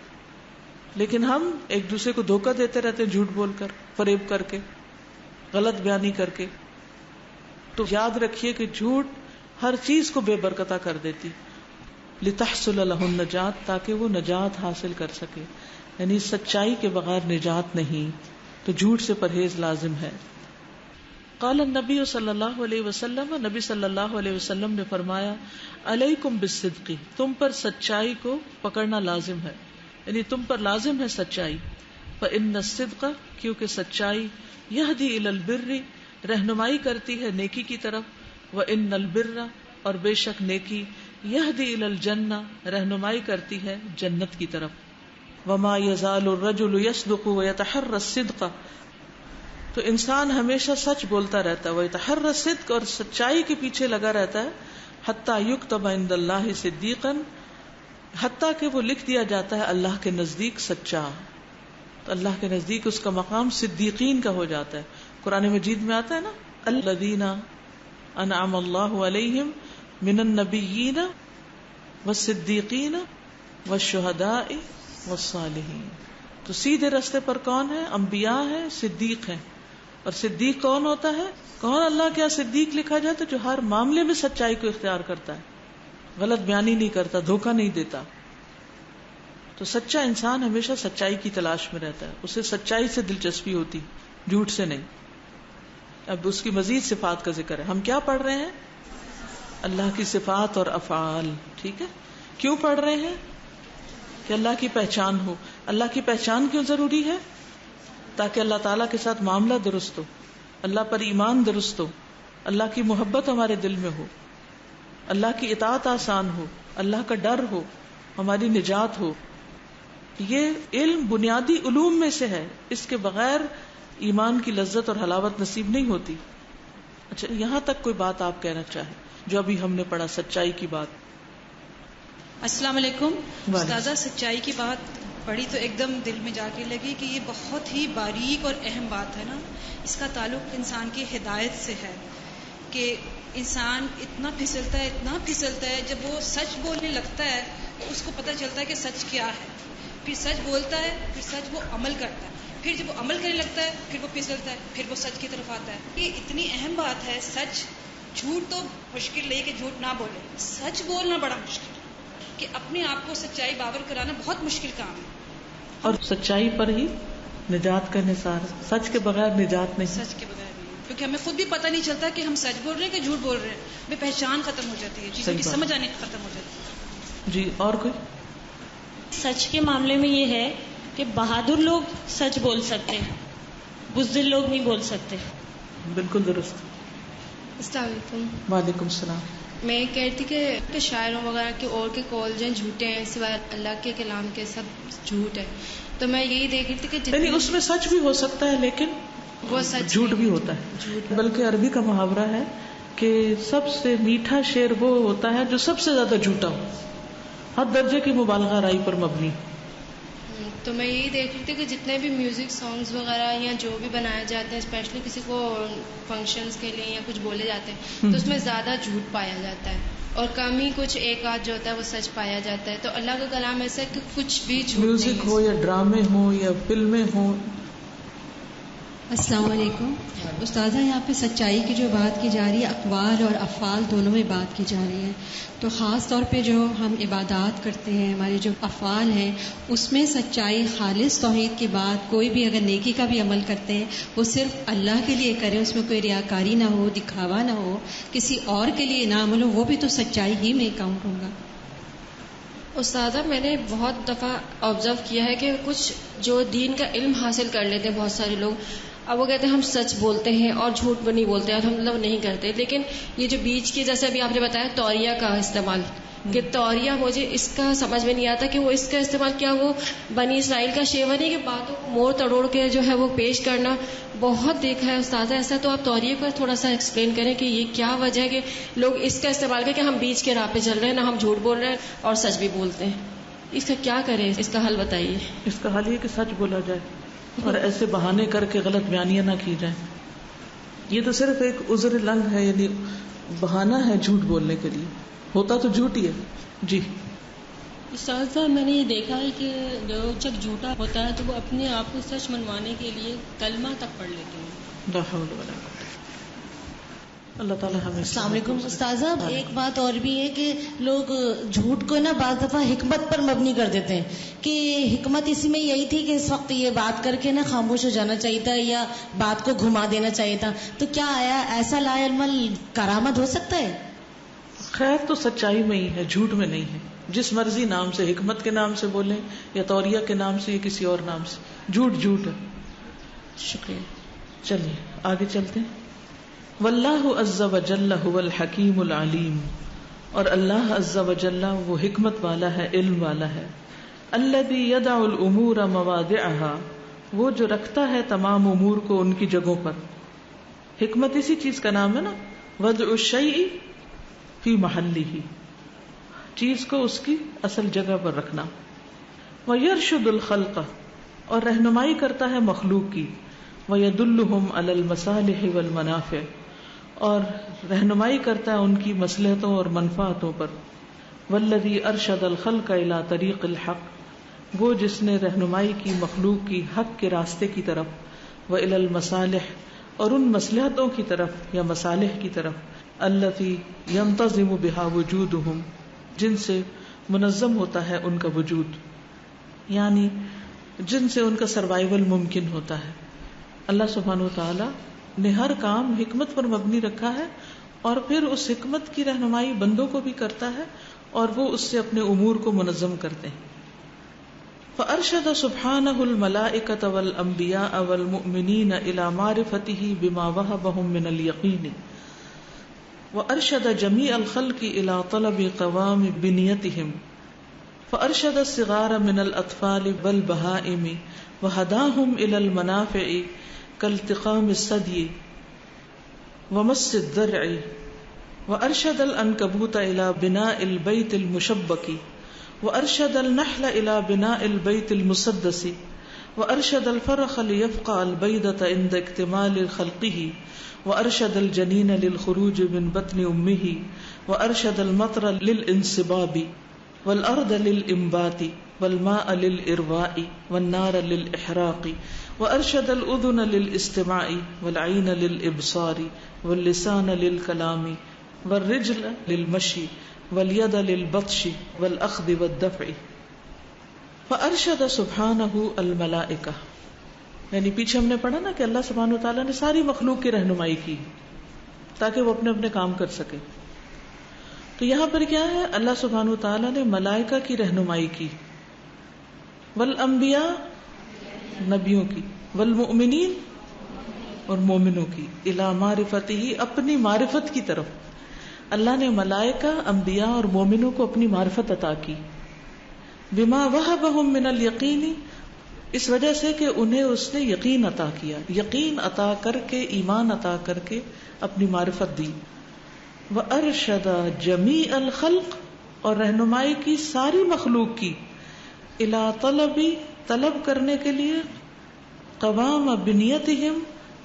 لیکن ہم ایک دوسرے کو دھوکہ دیتے رہتے ہیں، جھوٹ بول کر، فریب کر کے، غلط بیانی کر کے. تو یاد رکھیے کہ جھوٹ ہر چیز کو بے برکتہ کر دیتی. لتحصل له النجات، تاکہ وہ نجات حاصل کر سکے. یعنی سچائی کے بغیر نجات نہیں، تو جھوٹ سے پرہیز لازم ہے. قال النبی صلی اللہ علیہ وسلم، نبی صلی اللہ علیہ وسلم نے فرمایا علیکم بالصدق، تم پر سچائی کو پکڑنا لازم ہے، یعنی تم پر لازم ہے سچائی. فإن الصدق، کیونکہ سچائی، یہدی الی البر، رہنمائی کرتی ہے نیکی کی طرف. وإن البر، اور بے شک نیکی، یہدی الی الجنہ، رہنمائی کرتی ہے جنت کی طرف. وما یزال الرجل یصدق ویتحری الصدق، تو انسان ہمیشہ سچ بولتا رہتا ہے، ویتحری الصدق، اور سچائی کے پیچھے لگا رہتا ہے. حتی یکتب عند اللہ صدیقا، حتیٰ کہ وہ لکھ دیا جاتا ہے اللہ کے نزدیک سچا. تو اللہ کے نزدیک اس کا مقام صدیقین کا ہو جاتا ہے. قرآن مجید میں آتا ہے نا الذین انعم اللہ علیہم من النبیین والصدیقین والشہداء والصالحین. تو سیدھے رستے پر کون ہے؟ انبیاء ہیں، صدیق ہیں. اور صدیق کون ہوتا ہے؟ کون اللہ کیا صدیق لکھا جائے تو جو ہر معاملے میں سچائی کو اختیار کرتا ہے، غلط بیانی نہیں کرتا، دھوکہ نہیں دیتا. تو سچا انسان ہمیشہ سچائی کی تلاش میں رہتا ہے، اسے سچائی سے دلچسپی ہوتی، جھوٹ سے نہیں. اب اس کی مزید صفات کا ذکر ہے. ہم کیا پڑھ رہے ہیں؟ اللہ کی صفات اور افعال. ٹھیک ہے، کیوں پڑھ رہے ہیں؟ کہ اللہ کی پہچان ہو. اللہ کی پہچان کیوں ضروری ہے؟ تاکہ اللہ تعالیٰ کے ساتھ معاملہ درست ہو، اللہ پر ایمان درست ہو، اللہ کی محبت ہمارے دل میں ہو، اللہ کی اطاعت آسان ہو، اللہ کا ڈر ہو، ہماری نجات ہو. یہ علم بنیادی علوم میں سے ہے، اس کے بغیر ایمان کی لذت اور حلاوت نصیب نہیں ہوتی. اچھا، یہاں تک کوئی بات آپ کہنا چاہیں جو ابھی ہم نے پڑھا سچائی کی بات؟ السلام علیکم. استاذہ، سچائی کی بات پڑھی تو ایک دم دل میں جا کے لگی کہ یہ بہت ہی باریک اور اہم بات ہے نا. اس کا تعلق انسان کی ہدایت سے ہے کہ انسان اتنا پھسلتا ہے جب وہ سچ بولنے لگتا ہے تو اس کو پتہ چلتا ہے کہ سچ کیا ہے. پھر سچ بولتا ہے، پھر سچ وہ عمل کرتا ہے، پھر جب وہ عمل کرنے لگتا ہے پھر وہ پھسلتا ہے، پھر وہ سچ کی طرف آتا ہے. یہ اتنی اہم بات ہے. سچ، جھوٹ تو مشکل نہیں کہ جھوٹ نہ بولے، سچ بولنا بڑا مشکل ہے. کہ اپنے آپ کو سچائی باور کرانا بہت مشکل کام ہے. اور سچائی پر ہی نجات کا نثار ہے، سچ کے بغیر نجات نہیں. سچ کے بغیر نہیں، کیونکہ ہمیں خود بھی پتہ نہیں چلتا کہ ہم سچ بول رہے ہیں کہ جھوٹ بول رہے ہیں. بے پہچان ختم ہو جاتی ہے، چیزوں کی سمجھ آنے ختم ہو جاتی ہے. جی، اور کوئی؟ سچ کے معاملے میں یہ ہے کہ بہادر لوگ سچ بول سکتے ہیں، بزدل لوگ نہیں بول سکتے. بالکل درست. السلام علیکم. وعلیکم السلام. میں کہہ رہی تھی کہ شاعروں وغیرہ کے اور کے کال جو جھوٹے ہیں، سوائے اللہ کے کلام کے سب جھوٹ ہے. تو میں یہی دیکھ رہی تھی کہ یعنی اس میں سچ بھی ہو سکتا ہے لیکن وہ سچ جھوٹ بھی ہوتا ہے. بلکہ عربی کا محاورہ ہے کہ سب سے میٹھا شعر وہ ہوتا ہے جو سب سے زیادہ جھوٹا ہو، ہر درجے کی مبالغہ رائی پر مبنی. تو میں یہی دیکھ رہی تھی کہ جتنے بھی میوزک سانگز وغیرہ یا جو بھی بنائے جاتے ہیں، اسپیشلی کسی کو فنکشنز کے لیے یا کچھ بولے جاتے ہیں، تو اس میں زیادہ جھوٹ پایا جاتا ہے اور کم ہی کچھ ایک آدھ جو ہوتا ہے وہ سچ پایا جاتا ہے. تو اللہ کا کلام ایسا ہے کہ کچھ بھی جھوٹ نہیں ہے. میوزک ہو یا ڈرامے ہوں یا فلمیں ہوں. السلام علیکم. استاذہ، یہاں پہ سچائی کی جو بات کی جا رہی ہے، اقوال اور افعال دونوں میں بات کی جا رہی ہے. تو خاص طور پہ جو ہم عبادات کرتے ہیں، ہمارے جو افعال ہیں، اس میں سچائی، خالص توحید کی بات، کوئی بھی اگر نیکی کا بھی عمل کرتے ہیں وہ صرف اللہ کے لیے کریں، اس میں کوئی ریاکاری نہ ہو، دکھاوا نہ ہو، کسی اور کے لیے نہ عمل ہو، وہ بھی تو سچائی ہی میں کاؤنٹ ہوگا. استاذہ، میں نے بہت دفعہ آبزرو کیا ہے کہ کچھ جو دین کا علم حاصل کر لیتے ہیں بہت سارے لوگ، اب وہ کہتے ہیں ہم سچ بولتے ہیں اور جھوٹ بھی نہیں بولتے، الحمدللہ وہ نہیں کرتے. لیکن یہ جو بیچ کی، جیسے ابھی آپ نے بتایا توریہ کا استعمال، کہ توریہ، مجھے اس کا سمجھ میں نہیں آتا کہ وہ اس کا استعمال کیا وہ بنی اسرائیل کا شیوا نہیں کہ باتوں کو موڑ تڑوڑ کے جو ہے وہ پیش کرنا. بہت دیکھا ہے استاذہ ایسا. تو آپ توریہ کا تھوڑا سا ایکسپلین کریں کہ یہ کیا وجہ ہے کہ لوگ اس کا استعمال کریں کہ ہم بیچ کے راہ پہ چل رہے ہیں، نہ ہم جھوٹ بول رہے ہیں اور سچ بھی بولتے ہیں. اس کا کیا کریں، اس کا حل بتائیے. اس کا حل یہ کہ سچ بولا جائے اور ایسے بہانے کر کے غلط بیانیاں نہ کی جائیں. یہ تو صرف ایک عذر لنگ ہے، یعنی بہانہ ہے جھوٹ بولنے کے لیے، ہوتا تو جھوٹ ہی ہے. جی استاذہ، میں نے یہ دیکھا ہے کہ لوگ جب جھوٹا ہوتا ہے تو وہ اپنے آپ کو سچ منوانے کے لیے کلمہ تک پڑھ لیتے ہیں. لا حول ولا قوة. اللہ تعالیٰ ہمیں. السلام علیکم. استاذہ، ایک بات اور بھی ہے کہ لوگ جھوٹ کو نا بعض دفعہ حکمت پر مبنی کر دیتے ہیں کہ حکمت اسی میں یہی تھی کہ اس وقت یہ بات کر کے نا خاموش ہو جانا چاہیے تھا یا بات کو گھما دینا چاہیے تھا. تو کیا آیا ایسا لا علم کرامت ہو سکتا ہے؟ خیر تو سچائی میں ہی ہے، جھوٹ میں نہیں ہے. جس مرضی نام سے، حکمت کے نام سے بولیں یا توریہ کے نام سے یا کسی اور نام سے، جھوٹ جھوٹ ہے. شکریہ. چلیے آگے چلتے ہیں. واللہ عز وجل هو الحکیم العلیم، اور اللہ عز وجل وہ حکمت والا ہے، علم والا ہے. الذی یدع الامور مواضعها، وہ جو رکھتا ہے تمام امور کو ان کی جگہوں پر. حکمت اسی چیز کا نام ہے نا، وضع الشیء فی محلہ، چیز کو اس کی اصل جگہ پر رکھنا. ویرشد الخلق، اور رہنمائی کرتا ہے مخلوق کی. وَيَدُلُّهُمْ عَلَى الْمَصَالِحِ وَالْمَنَافِعِ، اور رہنمائی کرتا ہے ان کی مصلحتوں اور منفعتوں پر. وَالَّذِي أَرْشَدَ الْخَلْقَ إِلَى طَرِيقِ الْحَقِّ، وہ جس نے رہنمائی کی مخلوق کی حق کے راستے کی طرف. وَإِلَى الْمَصَالِحِ، اور ان مصلحتوں کی طرف یا مصالح کی طرف. الَّتِي يَنْتَظِمُ بِهَا وُجُودُهُمْ، جن سے منظم ہوتا ہے ان کا وجود، یعنی جن سے ان کا سروائیول ممکن ہوتا ہے. اللہ سبحانہ وتعالی نے ہر کام حکمت پر مبنی رکھا ہے، اور پھر اس حکمت کی رہنمائی بندوں کو بھی کرتا ہے، اور وہ اس سے اپنے امور کو منظم کرتے ہیں. فَأَرْشَدَ سُبْحَانَهُ الْمَلَائِكَةَ وَالْأَنْبِيَاءَ وَالْمُؤْمِنِينَ إِلَى مَعْرِفَتِهِ بِمَا وَهَبَهُم مِّنَ الْيَقِينِ، وَأَرْشَدَ جَمِيعَ الْخَلْقِ إِلَى طَلَبِ قَوَامِ بِنِيَّتِهِمْ، فَأَرْشَدَ الصِّغَارَ مِنَ الْأَطْفَالِ وَالْبَهَائِمِ وَهَدَاهُمْ إِلَى الْمَنَافِعِ كالتقام الثدي ومس الذرع، وأرشد العنكبوت إلى بناء البيت المشبك، وأرشد النحل إلى بناء البيت المسدس، وأرشد الفرخ ليفقع البيضة عند اكتمال خلقه، وأرشد الجنين للخروج من بطن أمه، وأرشد المطر للانصباب، والأرض للإنبات، والماء للإرواء، والنار للإحراق، وأرشد الأذن للاستماع، والعين للإبصار، واللسان للكلام، والرجل للمشي، واليد للبطش والأخذ والدفع. فأرشد سبحانہ الملائکہ، یعنی پیچھے ہم نے پڑھا نا کہ اللہ سبحانہ وتعالیٰ نے ساری مخلوق کی رہنمائی کی تاکہ وہ اپنے اپنے کام کر سکے. تو یہاں پر کیا ہے، اللہ سبحانہ وتعالیٰ نے ملائکہ کی رہنمائی کی، والانبیاء نبیوں کی، والمؤمنین اور مومنوں کی، الی معرفتہ اپنی معرفت کی طرف. اللہ نے ملائکہ، انبیاء اور مومنوں کو اپنی معرفت عطا کی. بما وہبہم من الیقین، اس وجہ سے کہ انہیں اس نے یقین عطا کیا، یقین عطا کر کے، ایمان عطا کر کے اپنی معرفت دی. وارشد جمیع الخلق، اور رہنمائی کی ساری مخلوق کی، الی طلبی، طلب کرنے کے لیے، قوام بنیتہم،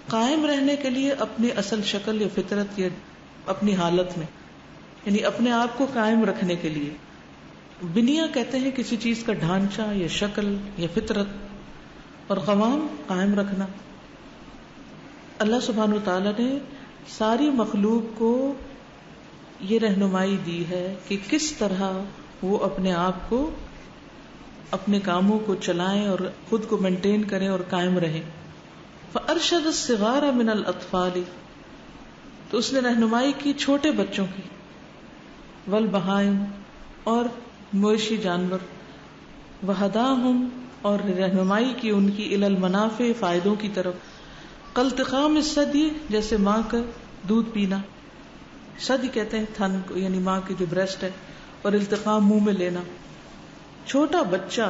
قائم رہنے کے لیے اپنی اصل شکل یا فطرت یا اپنی حالت میں، یعنی اپنے آپ کو قائم رکھنے کے لیے. بنیا کہتے ہیں کسی چیز کا ڈھانچہ یا شکل یا فطرت، اور قوام قائم رکھنا. اللہ سبحانہ وتعالیٰ نے ساری مخلوق کو یہ رہنمائی دی ہے کہ کس طرح وہ اپنے آپ کو، اپنے کاموں کو چلائیں اور خود کو مینٹین کریں اور قائم رہیں. فَأَرْشَدَ الصِّغَارَ مِنَ الْأَطْفَالِ، تو اس نے رہنمائی کی چھوٹے بچوں کی، والبہائم، اور مویشی جانور، وَهَدَاهُمْ، اور رہنمائی کی ان کی، الی المنافع، فائدوں کی طرف. کالتقام الثدی، جیسے ماں کا دودھ پینا، ثدی کہتے ہیں تھن کو، یعنی ماں کی جو بریسٹ ہے، اور التقام منہ میں لینا. چھوٹا بچہ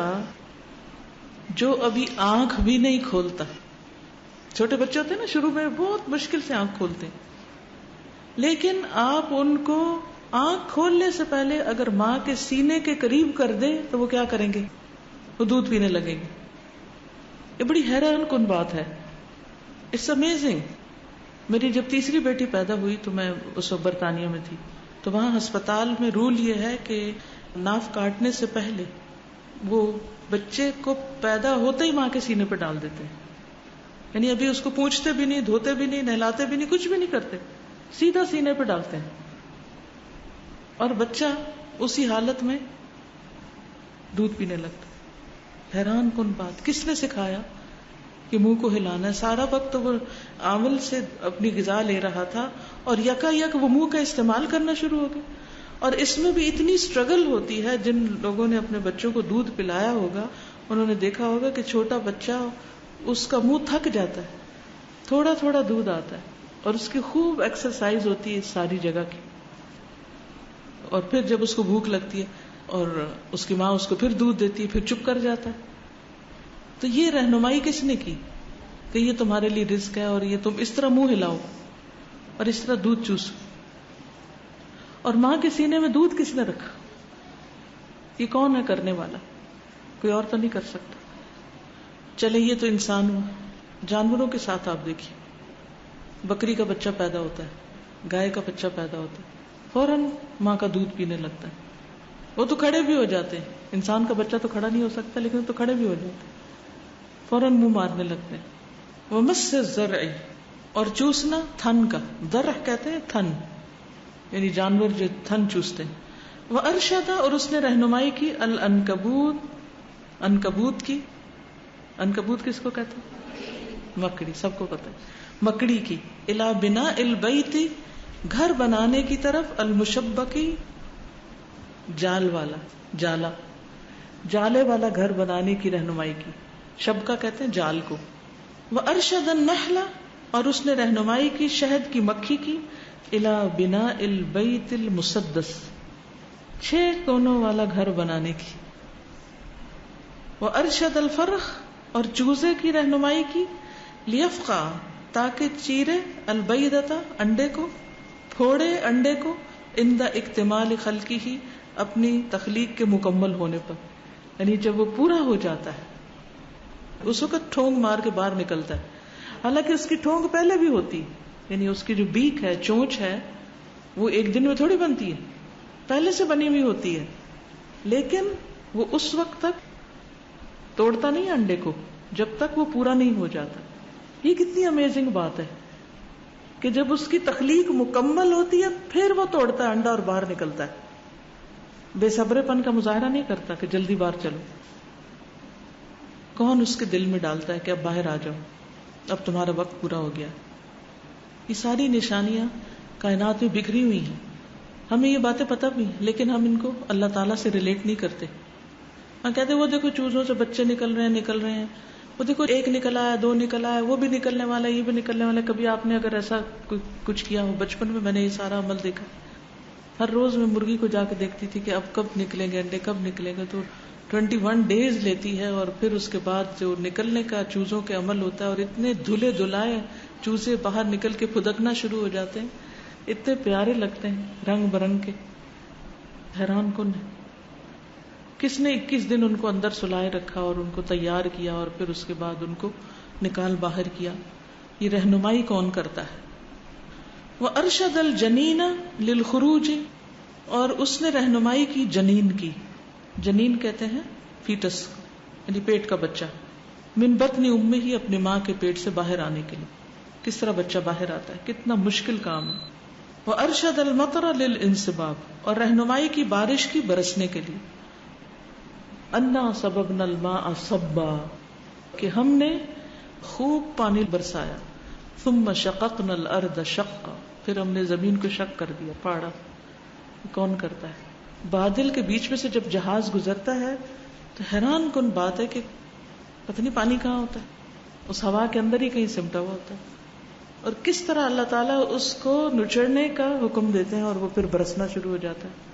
جو ابھی آنکھ بھی نہیں کھولتا، چھوٹے بچے ہوتے ہیں نا شروع میں بہت مشکل سے آنکھ کھولتے ہیں، لیکن آپ ان کو آنکھ کھولنے سے پہلے اگر ماں کے سینے کے قریب کر دیں تو وہ کیا کریں گے؟ وہ دودھ پینے لگیں گے. یہ بڑی حیران کن بات ہے. It's amazing. میری جب تیسری بیٹی پیدا ہوئی تو میں اس وقت برطانیہ میں تھی، تو وہاں ہسپتال میں رول یہ ہے کہ ناف کاٹنے سے پہلے وہ بچے کو پیدا ہوتے ہی ماں کے سینے پہ ڈال دیتے ہیں. یعنی ابھی اس کو پوچھتے بھی نہیں، دھوتے بھی نہیں، نہلاتے بھی نہیں، کچھ بھی نہیں کرتے، سیدھا سینے پہ ڈالتے ہیں، اور بچہ اسی حالت میں دودھ پینے لگتا. حیران کن بات. کس نے سکھایا کہ منہ کو ہلانا ہے؟ سارا وقت تو وہ عامل سے اپنی غذا لے رہا تھا، اور یکا یک وہ منہ کا استعمال کرنا شروع ہو گیا. اور اس میں بھی اتنی اسٹرگل ہوتی ہے. جن لوگوں نے اپنے بچوں کو دودھ پلایا ہوگا انہوں نے دیکھا ہوگا کہ چھوٹا بچہ، اس کا منہ تھک جاتا ہے، تھوڑا تھوڑا دودھ آتا ہے، اور اس کی خوب ایکسرسائز ہوتی ہے اس ساری جگہ کی. اور پھر جب اس کو بھوک لگتی ہے اور اس کی ماں اس کو پھر دودھ دیتی ہے، پھر چپ کر جاتا ہے. تو یہ رہنمائی کس نے کی کہ یہ تمہارے لیے رزق ہے، اور یہ تم اس طرح منہ ہلاؤ اور اس طرح دودھ چوسو. اور ماں کے سینے میں دودھ کس نے رکھا؟ یہ کون ہے کرنے والا؟ کوئی اور تو نہیں کر سکتا. چلے یہ تو انسان ہوا، جانوروں کے ساتھ آپ دیکھیے، بکری کا بچہ پیدا ہوتا ہے، گائے کا بچہ پیدا ہوتا ہے، فوراً ماں کا دودھ پینے لگتا ہے. وہ تو کھڑے بھی ہو جاتے ہیں، انسان کا بچہ تو کھڑا نہیں ہو سکتا لیکن وہ تو کھڑے بھی ہو جاتے ہیں، فوراً منہ مارنے لگتے ہیں. ومس الزرع، اور چوسنا تھن کا، ذرع کہتے ہیں تھن، یعنی جانور جو تھن چوستے ہیں. وارشد، اور اس نے رہنمائی کی، العنکبوت، عنکبوت کی، عنکبوت کس کو کہتے ہیں؟ مکڑی، سب کو پتہ ہے، مکڑی کی، الی بناء البیت، گھر بنانے کی طرف، المشبکی، جال والا، جالا، جالے والا گھر بنانے کی رہنمائی کی، شبکہ کہتے ہیں جال کو. وارشد النحل، اور اس نے رہنمائی کی شہد کی مکھی کی، الی بناء البیت المسدس، 6 کونوں والا گھر بنانے کی. وارشد الفرخ، اور چوزے کی رہنمائی کی، لیفقع، تاکہ چیرے، البیضۃ، انڈے کو، پھوڑے انڈے کو، عند اکتمال خلقہ، اپنی تخلیق کے مکمل ہونے پر، یعنی جب وہ پورا ہو جاتا ہے اس وقت ٹھونگ مار کے باہر نکلتا ہے. حالانکہ اس کی ٹھونگ پہلے بھی ہوتی، یعنی اس کی جو بیک ہے، چونچ ہے، وہ ایک دن میں تھوڑی بنتی ہے، پہلے سے بنی ہوئی ہوتی ہے، لیکن وہ اس وقت تک توڑتا نہیں انڈے کو جب تک وہ پورا نہیں ہو جاتا. یہ کتنی امیزنگ بات ہے کہ جب اس کی تخلیق مکمل ہوتی ہے پھر وہ توڑتا ہے انڈا اور باہر نکلتا ہے. بے صبرے پن کا مظاہرہ نہیں کرتا کہ جلدی باہر چلو. کون اس کے دل میں ڈالتا ہے کہ اب باہر آ جاؤ، اب تمہارا وقت پورا ہو گیا. یہ ساری نشانیاں کائنات میں بکھری ہوئی ہیں، ہمیں یہ باتیں پتہ بھی ہیں لیکن ہم ان کو اللہ تعالیٰ سے ریلیٹ نہیں کرتے. ہم کہتے وہ دیکھو چوزوں سے بچے نکل رہے ہیں، وہ دیکھو ایک نکل آیا، 2 نکل آیا، وہ بھی نکلنے والا ہے، یہ بھی نکلنے والا ہے. کبھی آپ نے اگر ایسا کچھ کیا ہو، بچپن میں میں نے یہ سارا عمل دیکھا. ہر روز میں مرغی کو جا کے دیکھتی تھی کہ اب کب نکلیں گے انڈے، کب نکلیں گے. تو 21 days لیتی ہے اور پھر اس کے بعد جو نکلنے کا چوزوں کے عمل ہوتا ہے، اور اتنے دھلے دھلائے چوزے باہر نکل کے پھدکنا شروع ہو جاتے ہیں، اتنے پیارے لگتے ہیں، رنگ برنگ کے. حیران کن ہے کس نے 21 دن ان کو اندر سلائے رکھا اور ان کو تیار کیا اور پھر اس کے بعد ان کو نکال باہر کیا. یہ رہنمائی کون کرتا ہے؟ وارشد الجنین للخروج، اور اس نے رہنمائی کی جنین کی. جنین کہتے ہیں فیٹس، یعنی پیٹ کا بچہ. من بطن امہ، ہی اپنی ماں کے پیٹ سے باہر آنے کے لیے. کس طرح بچہ باہر آتا ہے، کتنا مشکل کام ہے. وارشد المطر للانسباب، اور رہنمائی کی بارش کی برسنے کے لیے. انا صببنا الماء صبا، کہ ہم نے خوب پانی برسایا. ثم شققنا الارض شقا، پھر ہم نے زمین کو شق کر دیا، پاڑا. کون کرتا ہے؟ بادل کے بیچ میں سے جب جہاز گزرتا ہے تو حیران کن بات ہے کہ پتہ نہیں پانی کہاں ہوتا ہے، اس ہوا کے اندر ہی کہیں سمٹا ہوا ہوتا ہے. اور کس طرح اللہ تعالیٰ اس کو نچڑنے کا حکم دیتے ہیں اور وہ پھر برسنا شروع ہو جاتا ہے.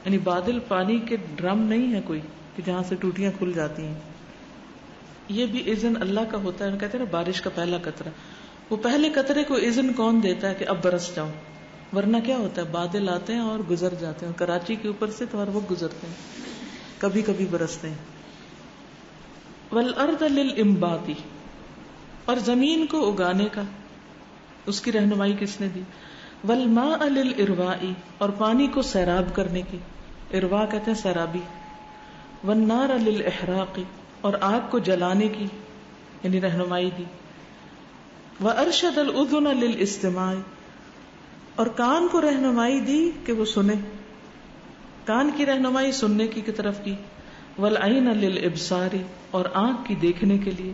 یعنی بادل پانی کے ڈرم نہیں ہے کوئی کہ جہاں سے ٹوٹیاں کھل جاتی ہیں. یہ بھی اذن اللہ کا ہوتا ہے. کہتے ہیں نا بارش کا پہلا قطرہ، وہ پہلے قطرے کو اذن کون دیتا ہے کہ اب برس جاؤ؟ ورنہ کیا ہوتا ہے، بادل آتے ہیں اور گزر جاتے ہیں. کراچی کے اوپر سے تو ہر وقت گزرتے ہیں، کبھی کبھی برستے ہیں. والارض للانبات، اور زمین کو اگانے کا اس کی رہنمائی کس نے دی. والماء للارواء، اور پانی کو سیراب کرنے کی. اروا کہتے ہیں سیرابی. والنار للاحراق، اور آگ کو جلانے کی یعنی رہنمائی دی. وارشد الاذن للاستماع، اور کان کو رہنمائی دی کہ وہ سنے. کان کی رہنمائی سننے کی طرف کی. والعین للابصار، اور آنکھ کی دیکھنے کے لیے.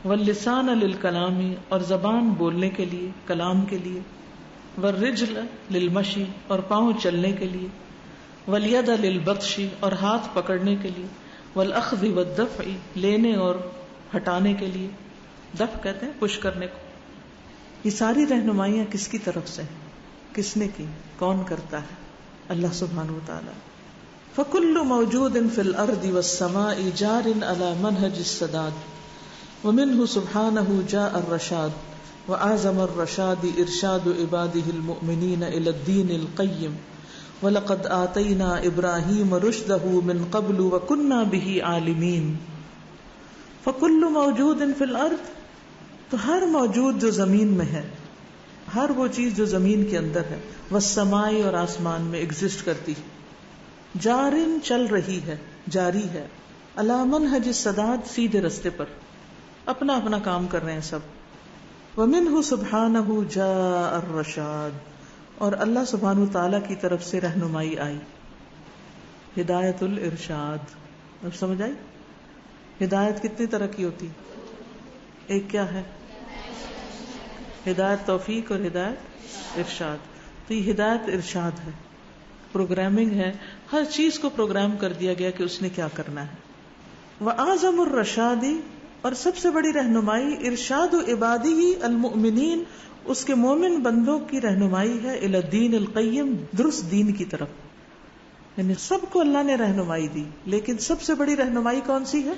واللسان للکلام، اور زبان بولنے کے لیے، کلام کے لیے. والرجل للمشی، اور پاؤں چلنے کے لیے. والید للبطش، اور ہاتھ پکڑنے کے لیے. والاخذ والدفع، لینے اور ہٹانے کے لیے. دفع کہتے ہیں پش کرنے کو. یہ ساری رہنمائیاں کس کی طرف سے، کس نے کی، کون کرتا ہے؟ اللہ سبحانہ وتعالی. فکل موجود فی الارض والسماء جار علی منہج السداد ومنہ سبحانہ جاء الرشاد وأعظم الرشاد إرشاد عباده المؤمنين إلى الدين القيم وَلَقَدْ آتَيْنَا إِبْرَاهِيمَ رُشْدَهُ مِنْ قَبْلُ وَكُنَّا بِهِ عَالِمِينَ. فَكُلُّ مَوْجُودٍ فِي الْأَرْضِ، تو ہر موجود جو زمین میں ہے، ہر وہ چیز جو زمین کے اندر ہے، والسماء اور آسمان میں ایگزسٹ کرتی، جارن چل رہی ہے، جاری ہے، علی منہج السداد سیدھے رستے پر، اپنا اپنا کام کر رہے ہیں سب. وَمِنْهُ سُبْحَانَهُ جَاءَ الرَّشَادُ، اور اللہ سبحانہ تعالیٰ کی طرف سے رہنمائی آئی، ہدایت الارشاد. اب سمجھ آئی ہدایت کتنی طرح کی ہوتی؟ ایک کیا ہے؟ ہدایت توفیق اور ہدایت ارشاد. تو یہ ہدایت ارشاد ہے، پروگرامنگ ہے، ہر چیز کو پروگرام کر دیا گیا کہ اس نے کیا کرنا ہے. وَأَعْظَمُ الرَّشَادِ، اور سب سے بڑی رہنمائی ارشاد عبادہ المؤمنین، اس کے مومن بندوں کی رہنمائی ہے، الی الدین القیم، درست دین کی طرف. یعنی سب کو اللہ نے رہنمائی دی، لیکن سب سے بڑی رہنمائی کون سی ہے؟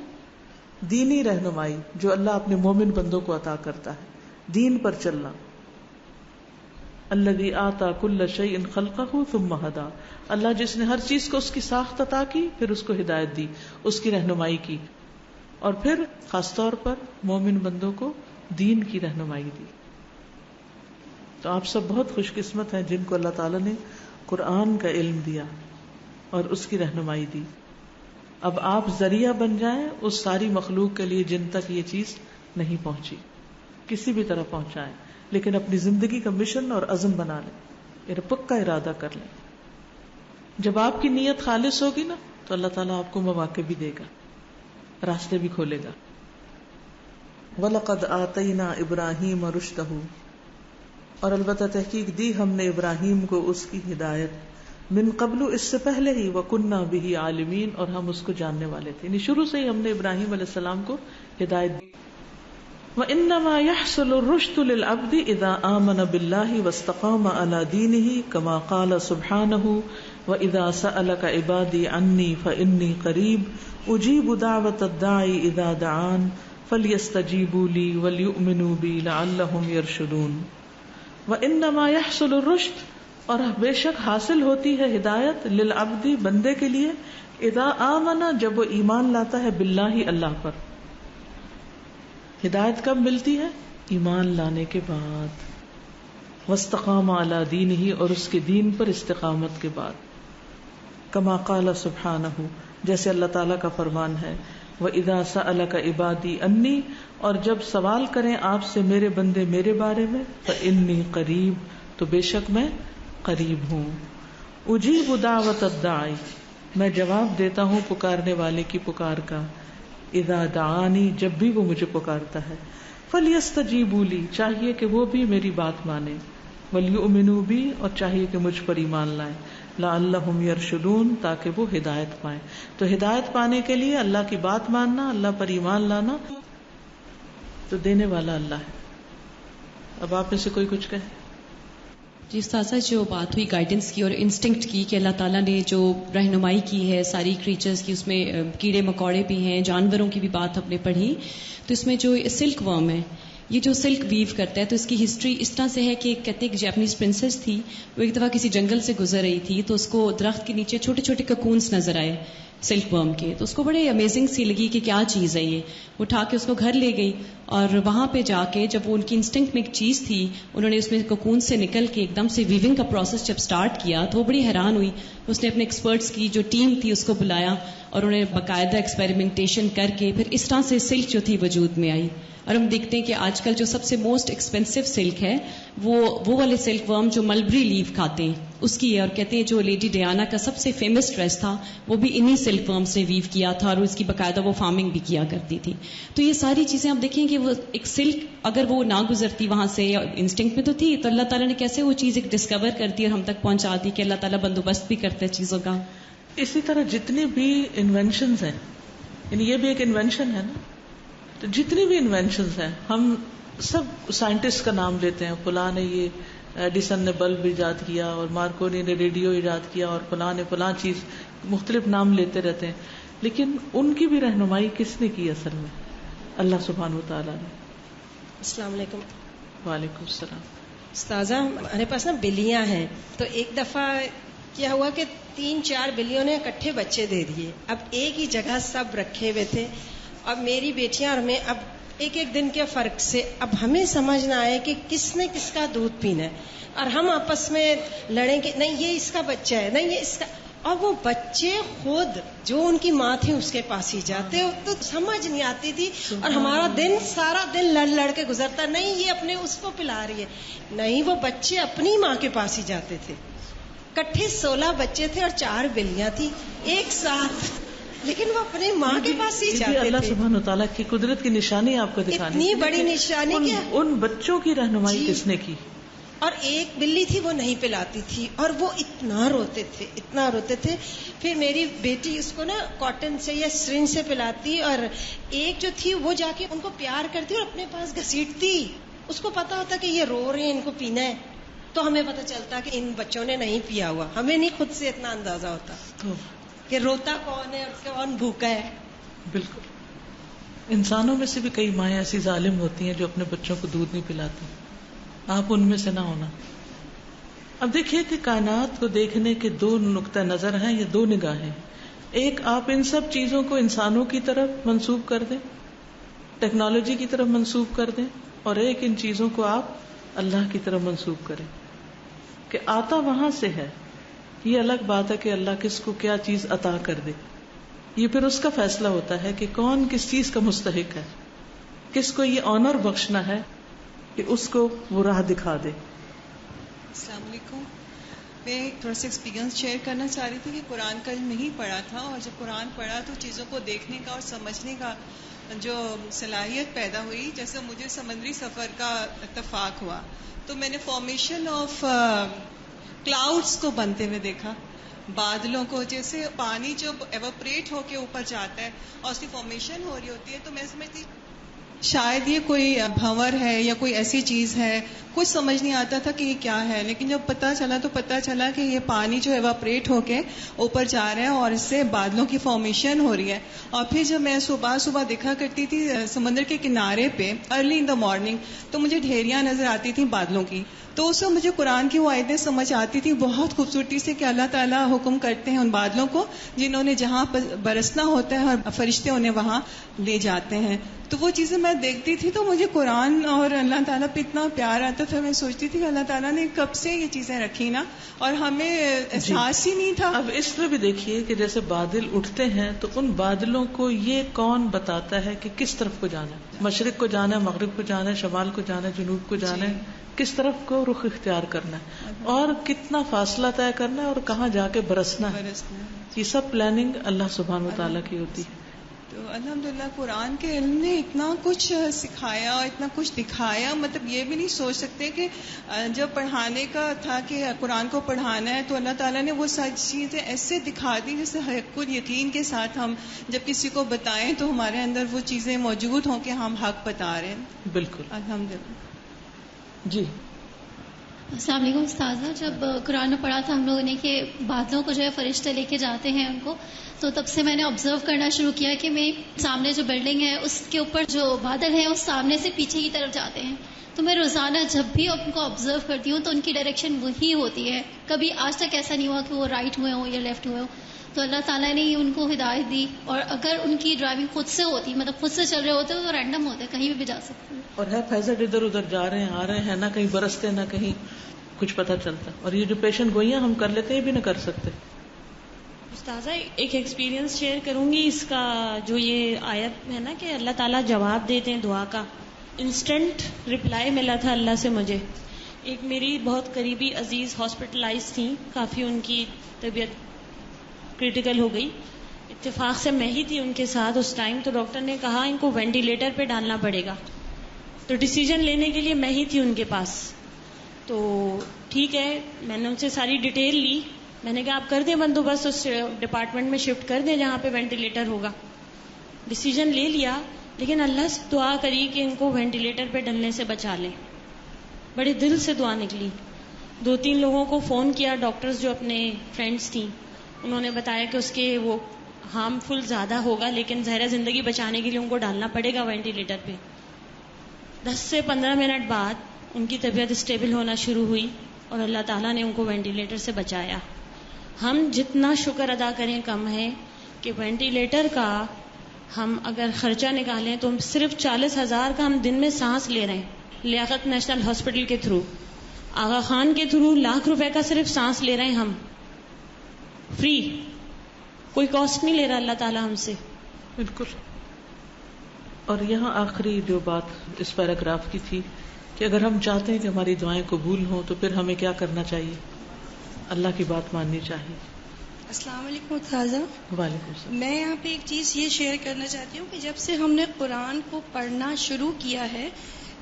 دینی رہنمائی، جو اللہ اپنے مومن بندوں کو عطا کرتا ہے، دین پر چلنا. الذی آتا کل شیء خلقہ ثم ہدی، اللہ جس نے ہر چیز کو اس کی ساخت عطا کی، پھر اس کو ہدایت دی، اس کی رہنمائی کی، اور پھر خاص طور پر مومن بندوں کو دین کی رہنمائی دی. تو آپ سب بہت خوش قسمت ہیں جن کو اللہ تعالیٰ نے قرآن کا علم دیا اور اس کی رہنمائی دی. اب آپ ذریعہ بن جائیں اس ساری مخلوق کے لیے جن تک یہ چیز نہیں پہنچی، کسی بھی طرح پہنچائیں، لیکن اپنی زندگی کا مشن اور عزم بنا لیں، یہ پکا ارادہ کر لیں. جب آپ کی نیت خالص ہوگی نا تو اللہ تعالیٰ آپ کو مواقع بھی دے گا، راستے بھی کھولے گا. وَلَقَدْ آتَيْنَا إِبْرَاهِيمَ رُشْدَهُ، اور البتہ تحقیق دی ہم نے ابراہیم کو اس کی ہدایت، من قبل، اس سے پہلے ہی، وَكُنَّا بِهِ عَالِمِينَ، اور ہم اس کو جاننے والے تھے. یعنی شروع سے ہی ہم نے ابراہیم علیہ السلام کو ہدایت دی. وَإِنَّمَا يَحْصُلُ الرُّشْدُ لِلْعَبْدِ إِذَا آمَنَ بِاللَّهِ وَاسْتَقَامَ عَلَى دِينِهِ كَمَا قَالَ سُبْحَانَهُ وَإِذَا سَأَلَكَ عِبَادِي عَنِّي فَإِنِّي قَرِيبٌ أُجِيبُ دَعْوَةَ الدَّاعِ إِذَا دَعَانِ فَلْيَسْتَجِيبُوا لِي وَلْيُؤْمِنُوا بِي لَعَلَّهُمْ يَرْشُدُونَ. وَإِنَّمَا يَحْصُلُ الرُّشْدُ، اور بے شک حاصل ہوتی ہے ہدایت، للعبد، بندے کے لیے، اذا آمن، جب وہ ایمان لاتا ہے، باللہ، اللہ پر. ہدایت کب ملتی ہے؟ ایمان لانے کے بعد. واستقام علی دینہ، اور اس کے دین پر استقامت کے بعد. کما قال سبحانہ، جیسے اللہ تعالیٰ کا فرمان ہے، وَإِذَا سَأَلَكَ عِبَادِي عَنِّي، اور جب سوال کریں آپ سے میرے بندے میرے بارے میں، فَإِنِّي قَرِيب، تو بے شک میں قریب ہوں. اجیب دعوت الداعی، میں جواب دیتا ہوں پکارنے والے کی پکار کا، اذا دعانی، جب بھی وہ مجھے پکارتا ہے. فلیستجیبوا لی، چاہیے کہ وہ بھی میری بات مانیں، ولیؤمنوا بی، اور چاہیے کہ مجھ پر ایمان لائیں، لعلہم یرشدون، تاکہ وہ ہدایت پائیں. تو ہدایت پانے کے لیے اللہ کی بات ماننا، اللہ پر ایمان لانا، تو دینے والا اللہ ہے. اب آپ میں سے کوئی کچھ کہے. جی استاذہ، جو بات ہوئی گائیڈنس کی اور انسٹنکٹ کی کہ اللہ تعالیٰ نے جو رہنمائی کی ہے ساری کریچرز کی، اس میں کیڑے مکوڑے بھی ہیں، جانوروں کی بھی بات ہم نے پڑھی، تو اس میں جو سلک ورم ہے، یہ جو سلک ویو کرتا ہے، تو اس کی ہسٹری اس طرح سے ہے کہ کہتے ہیں ایک جاپنیز پرنسس تھی، وہ ایک دفعہ کسی جنگل سے گزر رہی تھی، تو اس کو درخت کے نیچے چھوٹے چھوٹے ککونس نظر آئے سلک ورم کے، تو اس کو بڑے امیزنگ سی لگی کہ کیا چیز ہے یہ. اٹھا کے اس کو گھر لے گئی، اور وہاں پہ جا کے جب وہ ان کی انسٹنکٹ میں ایک چیز تھی، انہوں نے اس میں ککون سے نکل کے ایک دم سے ویونگ کا پروسیس جب سٹارٹ کیا، تو وہ بڑی حیران ہوئی. اس نے اپنے ایکسپرٹس کی جو ٹیم تھی اس کو بلایا، اور انہوں نے باقاعدہ ایکسپیریمنٹیشن کر کے پھر اس طرح سے سلک جو تھی وجود میں آئی. اور ہم دیکھتے ہیں کہ آج کل جو سب سے موسٹ ایکسپینسو سلک ہے وہ والے سلک ورم جو ملبری لیف کھاتے ہیں اس کی ہے. اور کہتے ہیں جو لیڈی ڈیانا کا سب سے فیمس ڈریس تھا وہ بھی انہی سلک ورم سے ویو کیا تھا، اور اس کی باقاعدہ وہ فارمنگ بھی کیا کرتی تھی. تو یہ ساری چیزیں آپ دیکھیں کہ وہ ایک سلک اگر وہ نہ گزرتی وہاں سے، انسٹنکٹ میں تو تھی، تو اللہ تعالیٰ نے کیسے وہ چیز ایک ڈسکور کر دی اور ہم تک پہنچا دی کہ اللہ تعالیٰ بندوبست بھی کرتے ہیں چیزوں کا. اسی طرح جتنی بھی انوینشنز ہیں، یعنی یہ بھی ایک انوینشن ہے نا، تو جتنی بھی انوینشنز ہیں ہم سب سائنٹسٹ کا نام لیتے ہیں، فلاں نے یہ ایڈیسن نے بلب ایجاد کیا، اور مارکونی نے ریڈیو ایجاد کیا، اور فلاں نے فلاں چیز، مختلف نام لیتے رہتے ہیں، لیکن ان کی بھی رہنمائی کس نے کی؟ اصل میں اللہ سبحانہ و تعالیٰ نے. السلام علیکم. وعلیکم السلام. استاذہ، ہمارے پاس نا بلیاں ہیں، تو ایک دفعہ کیا ہوا کہ 3-4 بلیوں نے اکٹھے بچے دے دیے. اب ایک ہی جگہ سب رکھے ہوئے تھے، اور میری بیٹیاں اور میں اب ایک ایک دن کے فرق سے اب ہمیں سمجھنا آئے کہ کس نے کس کا دودھ پینا ہے، اور ہم آپس میں لڑیں کہ نہیں یہ اس کا بچہ ہے، نہیں یہ اس کا، اور وہ بچے خود جو ان کی ماں تھی اس کے پاس ہی جاتے، تو سمجھ نہیں آتی تھی، اور ہمارا دن سارا دن لڑ لڑ کے گزرتا، نہیں یہ اپنے اس کو پلا رہی ہے، نہیں وہ بچے اپنی ماں کے پاس ہی جاتے تھے. کٹھے 16 بچے تھے اور 4 بلیاں تھی ایک ساتھ، لیکن وہ اپنے ماں کے پاس ہی جاتے تھے. اللہ سبحانہ وتعالیٰ کی قدرت کی نشانی آپ کو دکھانی، اتنی بڑی نشانی کہ ان بچوں کی رہنمائی کس نے کی. اور ایک بلی تھی وہ نہیں پلاتی تھی، اور وہ اتنا روتے تھے اتنا روتے تھے. پھر میری بیٹی اس کو نا کاٹن سے یا سرنج سے پلاتی، اور ایک جو تھی وہ جا کے ان کو پیار کرتی اور اپنے پاس گھسیٹتی. اس کو پتا ہوتا کہ یہ رو رہے ہیں ان کو پینا ہے، تو ہمیں پتا چلتا کہ ان بچوں نے نہیں پیا ہوا. ہمیں نہیں خود سے اتنا اندازہ ہوتا کہ روتا کون ہے اور کون بھوکا ہے. بالکل. انسانوں میں سے بھی کئی مائیں ایسی ظالم ہوتی ہیں جو اپنے بچوں کو دودھ نہیں پلاتی. آپ ان میں سے نہ ہونا. اب دیکھیے کہ کائنات کو دیکھنے کے 2 نقطہ نظر ہیں، یہ 2 نگاہیں. ایک آپ ان سب چیزوں کو انسانوں کی طرف منسوب کر دیں، ٹیکنالوجی کی طرف منسوب کر دیں، اور ایک ان چیزوں کو آپ اللہ کی طرف منسوب کریں کہ آتا وہاں سے ہے. یہ الگ بات ہے کہ اللہ کس کو کیا چیز عطا کر دے، یہ پھر اس کا فیصلہ ہوتا ہے کہ کون کس چیز کا مستحق ہے، کس کو یہ آنر بخشنا ہے کہ اس کو وہ راہ دکھا دے. السلام علیکم. میں تھوڑا سا ایکسپیرینس شیئر کرنا چاہ رہی تھی کہ قرآن کا علم نہیں پڑھا تھا، اور جب قرآن پڑھا تو چیزوں کو دیکھنے کا اور سمجھنے کا جو صلاحیت پیدا ہوئی. جیسے مجھے سمندری سفر کا اتفاق ہوا تو میں نے فارمیشن آف کلاؤڈس کو بنتے ہوئے دیکھا، بادلوں کو. جیسے پانی جب ایوپریٹ ہو کے اوپر جاتا ہے اور اس کی فارمیشن ہو رہی ہوتی ہے، تو میں سمجھتی شاید یہ کوئی بھنور ہے یا کوئی ایسی چیز ہے. کچھ سمجھ نہیں آتا تھا کہ یہ کیا ہے، لیکن جب پتا چلا تو پتا چلا کہ یہ پانی جو ایواپریٹ ہو کے اوپر جا رہا ہے اور اس سے بادلوں کی فارمیشن ہو رہی ہے. اور پھر جب میں صبح دیکھا کرتی تھی سمندر کے کنارے پہ ارلی ان دا مارننگ، تو مجھے ڈھیریاں نظر آتی تھیں بادلوں کی. تو اس وقت مجھے قرآن کی وہ آیتیں سمجھ آتی تھی بہت خوبصورتی سے کہ اللہ تعالیٰ حکم کرتے ہیں ان بادلوں کو جنہوں نے جہاں برسنا ہوتا ہے اور فرشتے انہیں وہاں لے جاتے ہیں. تو وہ چیزیں میں دیکھتی تھی تو مجھے قرآن اور اللہ تعالیٰ پہ اتنا پیار آتا تھا. میں سوچتی تھی کہ اللہ تعالیٰ نے کب سے یہ چیزیں رکھی نا، اور ہمیں احساس ہی نہیں تھا. اب اس میں بھی دیکھیے کہ جیسے بادل اٹھتے ہیں تو ان بادلوں کو یہ کون بتاتا ہے کہ کس طرف کو جانا ہے، مشرق کو جانا ہے، مغرب کو جانا ہے، شمال کو جانا ہے، جنوب کو جانا ہے، کس طرف کو رخ اختیار کرنا ہے، اور کتنا فاصلہ طے کرنا ہے، اور کہاں جا کے برسنا ہے. یہ سب پلاننگ اللہ سبحانہ وتعالیٰ کی ہوتی ہے. تو الحمدللہ قرآن کے علم نے اتنا کچھ سکھایا اور اتنا کچھ دکھایا. مطلب یہ بھی نہیں سوچ سکتے کہ جب پڑھانے کا تھا کہ قرآن کو پڑھانا ہے تو اللہ تعالیٰ نے وہ ساری چیزیں ایسے دکھا دی جیسے حق الیقین کے ساتھ ہم جب کسی کو بتائیں تو ہمارے اندر وہ چیزیں موجود ہوں کہ ہم حق بتا رہے ہیں. بالکل الحمدللہ. جی السلام علیکم استاذہ. جب قرآن میں پڑھا تھا ہم لوگوں نے کہ بادلوں کو جو ہے فرشتے لے کے جاتے ہیں ان کو، تو تب سے میں نے آبزرو کرنا شروع کیا کہ میں سامنے جو بلڈنگ ہے اس کے اوپر جو بادل ہیں اس سامنے سے پیچھے کی طرف جاتے ہیں. تو میں روزانہ جب بھی ان کو آبزرو کرتی ہوں تو ان کی ڈائریکشن وہی ہوتی ہے. کبھی آج تک ایسا نہیں ہوا کہ وہ رائٹ ہوئے ہوں یا لیفٹ ہوئے ہوں. تو اللہ تعالیٰ نے ان کو ہدایت دی، اور اگر ان کی ڈرائیونگ خود سے ہوتی، مطلب خود سے چل رہے ہوتے تو رینڈم ہوتے، کہیں بھی جا سکتے ہیں. اور ہے فیضٹ ادھر ادھر جا رہے ہیں آ رہے ہیں، نہ کہیں برستے نہ کہیں کچھ پتہ چلتا. اور یہ جو پیشن گوئیاں ہم کر لیتے ہیں یہ بھی نہ کر سکتے. استاذہ ایک ایکسپیرینس شیئر کروں گی اس کا. جو یہ آیت ہے نا کہ اللہ تعالیٰ جواب دیتے ہیں دعا کا، انسٹنٹ رپلائی ملا تھا اللہ سے مجھے. ایک میری بہت قریبی عزیز ہاسپٹلائز تھیں، کافی ان کی طبیعت کریٹیکل ہو گئی. اتفاق سے میں ہی تھی ان کے ساتھ اس ٹائم. تو ڈاکٹر نے کہا ان کو وینٹیلیٹر پہ ڈالنا پڑے گا. تو ڈیسیجن لینے کے لیے میں ہی تھی ان کے پاس. تو ٹھیک ہے، میں نے ان سے ساری ڈیٹیل لی. میں نے کہا آپ کر دیں بندوبست، اس ڈپارٹمنٹ میں شفٹ کر دیں جہاں پہ وینٹیلیٹر ہوگا. ڈیسیجن لے لیا، لیکن اللہ سے دعا کری کہ ان کو وینٹیلیٹر پہ ڈلنے سے بچا لیں. بڑے دل سے دعا نکلی. 2-3 لوگوں کو فون کیا، ڈاکٹرز جو اپنے فرینڈز تھیں، انہوں نے بتایا کہ اس کے وہ ہارمفل زیادہ ہوگا، لیکن ظاہر زندگی بچانے کے لیے ان کو ڈالنا پڑے گا وینٹیلیٹر پہ. 10 سے 15 منٹ بعد ان کی طبیعت اسٹیبل ہونا شروع ہوئی اور اللہ تعالیٰ نے ان کو وینٹیلیٹر سے بچایا. ہم جتنا شکر ادا کریں کم ہے کہ وینٹیلیٹر کا ہم اگر خرچہ نکالیں تو صرف 40,000 کا ہم دن میں سانس لے رہے ہیں لیاقت نیشنل ہاسپٹل کے تھرو، آغا خان کے تھرو ₹1,00,000 کا صرف سانس لے رہے ہیں ہم، فری، کوئی کاسٹ نہیں لے رہا اللہ تعالیٰ ہم سے. بالکل. اور یہاں آخری جو بات اس پیراگراف کی تھی کہ اگر ہم چاہتے ہیں کہ ہماری دعائیں قبول ہوں تو پھر ہمیں کیا کرنا چاہیے؟ اللہ کی بات ماننی چاہیے. السلام علیکم تازہ. وعلیکم السلام. میں یہاں پہ ایک چیز یہ شیئر کرنا چاہتی ہوں کہ جب سے ہم نے قرآن کو پڑھنا شروع کیا ہے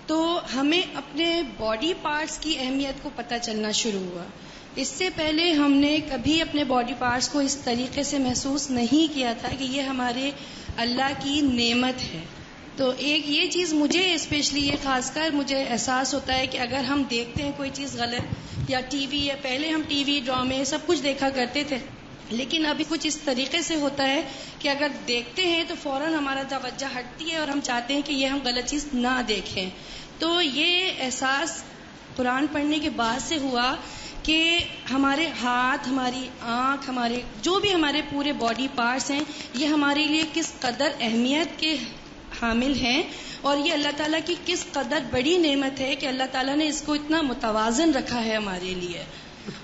تو ہمیں اپنے باڈی پارٹس کی اہمیت کو پتہ چلنا شروع ہوا. اس سے پہلے ہم نے کبھی اپنے باڈی پارٹس کو اس طریقے سے محسوس نہیں کیا تھا کہ یہ ہمارے اللہ کی نعمت ہے. تو ایک یہ چیز مجھے اسپیشلی یہ خاص کر مجھے احساس ہوتا ہے کہ اگر ہم دیکھتے ہیں کوئی چیز غلط یا ٹی وی، یا پہلے ہم ٹی وی ڈرامے سب کچھ دیکھا کرتے تھے، لیکن ابھی کچھ اس طریقے سے ہوتا ہے کہ اگر دیکھتے ہیں تو فوراً ہمارا توجہ ہٹتی ہے اور ہم چاہتے ہیں کہ یہ ہم غلط چیز نہ دیکھیں. تو یہ احساس قرآن پڑھنے کے بعد سے ہوا کہ ہمارے ہاتھ، ہماری آنکھ، ہمارے جو بھی ہمارے پورے باڈی پارٹس ہیں یہ ہمارے لیے کس قدر اہمیت کے حامل ہیں، اور یہ اللہ تعالیٰ کی کس قدر بڑی نعمت ہے کہ اللہ تعالیٰ نے اس کو اتنا متوازن رکھا ہے ہمارے لیے.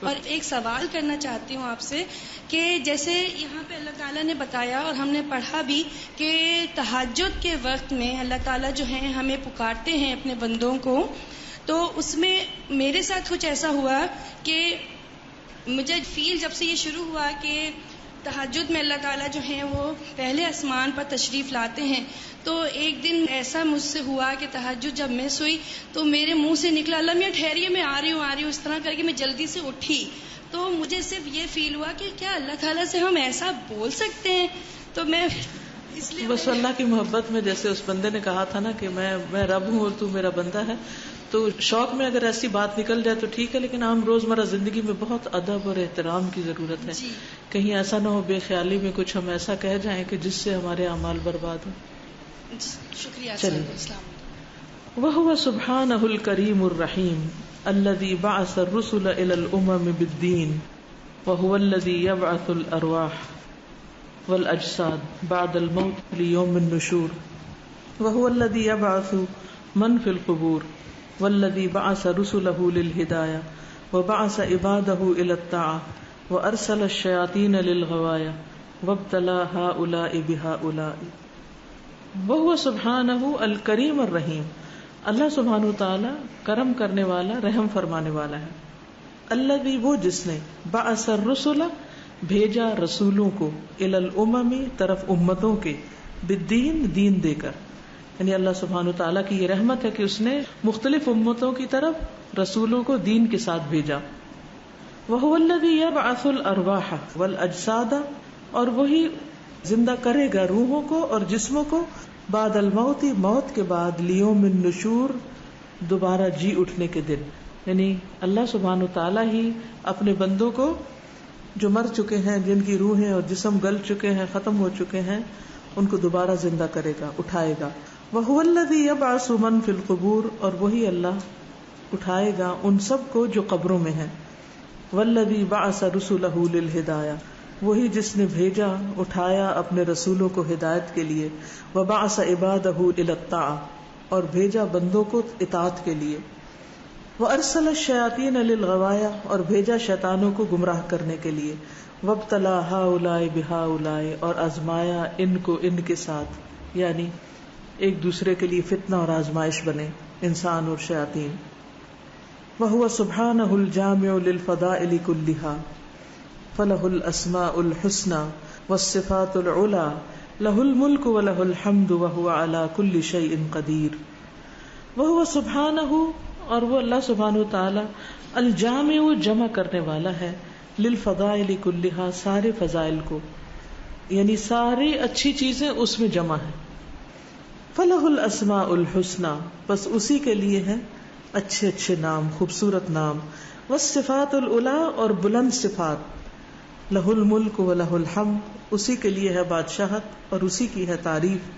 اور ایک سوال کرنا چاہتی ہوں آپ سے کہ جیسے یہاں پہ اللہ تعالیٰ نے بتایا اور ہم نے پڑھا بھی کہ تہجد کے وقت میں اللہ تعالیٰ جو ہیں ہمیں پکارتے ہیں اپنے بندوں کو، تو اس میں میرے ساتھ کچھ ایسا ہوا کہ مجھے فیل جب سے یہ شروع ہوا کہ تہجد میں اللہ تعالیٰ جو ہیں وہ پہلے آسمان پر تشریف لاتے ہیں، تو ایک دن ایسا مجھ سے ہوا کہ تہجد جب مس ہوئی تو میرے منہ سے نکلا اللہ میاں ٹھہریے میں آ رہی ہوں، اس طرح کر کے میں جلدی سے اٹھی. تو مجھے صرف یہ فیل ہوا کہ کیا اللہ تعالیٰ سے ہم ایسا بول سکتے ہیں؟ تو میں اس لیے بس اللہ کی محبت میں، جیسے اس بندے نے کہا تھا نا کہ میں رب ہوں اور تو میرا بندہ ہے، تو شوق میں اگر ایسی بات نکل جائے تو ٹھیک ہے، لیکن عام روزمرہ زندگی میں بہت ادب اور احترام کی ضرورت ہے. کہیں ایسا نہ ہو بے خیالی میں کچھ ہم ایسا کہہ جائیں کہ جس سے ہمارے اعمال برباد ہوں. شکریہ. وَهُوَ سُبْحَانَهُ الْكَرِيمُ الرَّحِيمُ الَّذِي بَعَثَ الرُّسُلَ إِلَى الْأُمَمِ بِالدِّينِ وَهُوَ الَّذِي يَبْعَثُ الْأَرْوَاحَ وَالْأَجْسَادَ بَعْدَ الْمَوْتِ لِيَوْمِ النُّشُورِ وَهُوَ الَّذِي يَبْعَثُ مَنْ فِي الْقُبُورِ وَالَّذِي بَعَثَ رُسُلَهُ لِلْهِدَايَةِ وَبَعَثَ عِبَادَهُ إِلَى الطَّاعَةِ وَأَرْسَلَ الشَّيَاطِينَ لِلْغَوَايَا وَابْتَلَى هَؤُلَاءِ بِهَؤُلَاءِ. وَهُوَ سُبْحَانَهُ الْكَرِيمُ الرَّحِيمُ. اللہ سبحانہ وتعالی کرم کرنے والا، رحم فرمانے والا ہے. الذی، وہ جس نے بعث الرسل، بھیجا رسولوں کو، الی الامم، طرف امتوں کے، بالدین، دین دے کر. یعنی اللہ سبحانہ وتعالی کی یہ رحمت ہے کہ اس نے مختلف امتوں کی طرف رسولوں کو دین کے ساتھ بھیجا. وَهُوَ الَّذِي يَبْعَثُ الْأَرْوَاحَ وَالْأَجْسَادَ، اور وہی زندہ کرے گا روحوں کو اور جسموں کو، بعد الموت، موت کے بعد، لیوم النشور، دوبارہ جی اٹھنے کے دن. یعنی اللہ سبحانہ وتعالی ہی اپنے بندوں کو جو مر چکے ہیں، جن کی روحیں اور جسم گل چکے ہیں، ختم ہو چکے ہیں، ان کو دوبارہ زندہ کرے گا، اٹھائے گا. وَهُوَ الَّذِي يَبْعَثُ مَن فِي الْقُبُورِ، اور وہی اللہ اٹھائے گا ان سب کو جو قبروں میں ہیں. وَالَّذِي بَعَثَ رُسُلَهُ لِلْهِدَايَةِ، وہی جس نے بھیجا، اٹھایا اپنے رسولوں کو ہدایت کے لیے. وَبَعَثَ عِبَادَهُ إِلَى الطَّاعَةِ، اور بھیجا بندوں کو اطاعت کے لیے. وَأَرْسَلَ الشَّيَاطِينَ لِلْغَوَايَا، اور بھیجا شیطانوں کو گمراہ کرنے کے لیے. وَابْتَلَى هَؤُلَاءِ بِهَؤُلَاءِ، اور آزمایا ان کو ان کے ساتھ، یعنی ایک دوسرے کے لیے فتنہ اور آزمائش بنے انسان اور شیاطین. وَهُوَ سُبْحَانَهُ الْجَامِعُ لِلْفَضَائِلِ كُلِّهَا فَلَهُ الْأَسْمَاءُ الْحُسْنَى وَالصِّفَاتُ الْعُلَى لَهُ الْمُلْكُ وَلَهُ الْحَمْدُ وَهُوَ عَلَى كُلِّ شَيْءٍ قَدِيرٌ. وَهُوَ سُبْحَانَهُ، اور وہ اللہ سبحانہ وتعالی، الجامع، جمع کرنے والا ہے، للفضائل كلها، سارے فضائل کو، یعنی ساری اچھی چیزیں اس میں جمع ہیں. فَلَهُ الْأَسْمَاءُ الْحُسْنَى، بس اسی کے لیے ہیں اچھے اچھے نام، خوبصورت نام. وَالصِّفَاتُ الْعُلَى، اور بلند صفات. لَهُ الْمُلْكُ وَلَهُ الْحَمْدُ، اسی کے لیے ہے بادشاہت اور اسی کی ہے تعریف.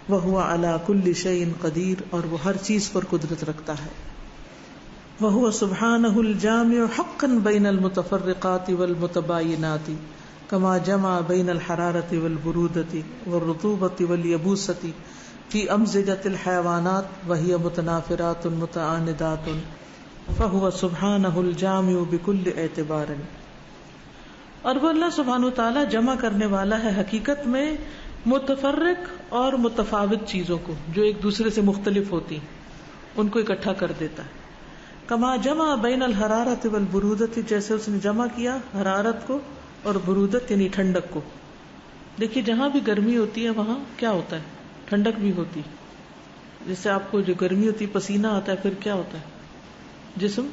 وَهُوَ عَلَى كُلِّ شَيْءٍ قَدِيرٌ، اور وہ ہر چیز پر قدرت رکھتا ہے. وَهُوَ سُبْحَانَهُ الْجَامِعُ حَقًّا بَيْنَ الْمُتَفَرِّقَاتِ وَالْمُتَبَايِنَاتِ کما جمع بین الحرارۃ والبرودۃ والرطوبۃ والیبوسۃ فی امزجۃ الحیوانات وہی متنافرات متعاندات فہو سبحانہ الجامع بکل اعتبار. اور وہ اللہ سبحانہ تعالیٰ جمع کرنے والا ہے حقیقت میں متفرق اور متفاوت چیزوں کو جو ایک دوسرے سے مختلف ہوتی ہیں، ان کو اکٹھا کر دیتا ہے. کما جمع بین الحرارۃ والبرودۃ، جیسے اس نے جمع کیا حرارت کو اور برودت یعنی ٹھنڈک کو. دیکھیے جہاں بھی گرمی ہوتی ہے وہاں کیا ہوتا ہے، ٹھنڈک بھی ہوتی. جیسے آپ کو جو گرمی ہوتی ہے پسینہ آتا ہے، پھر کیا ہوتا ہے، جسم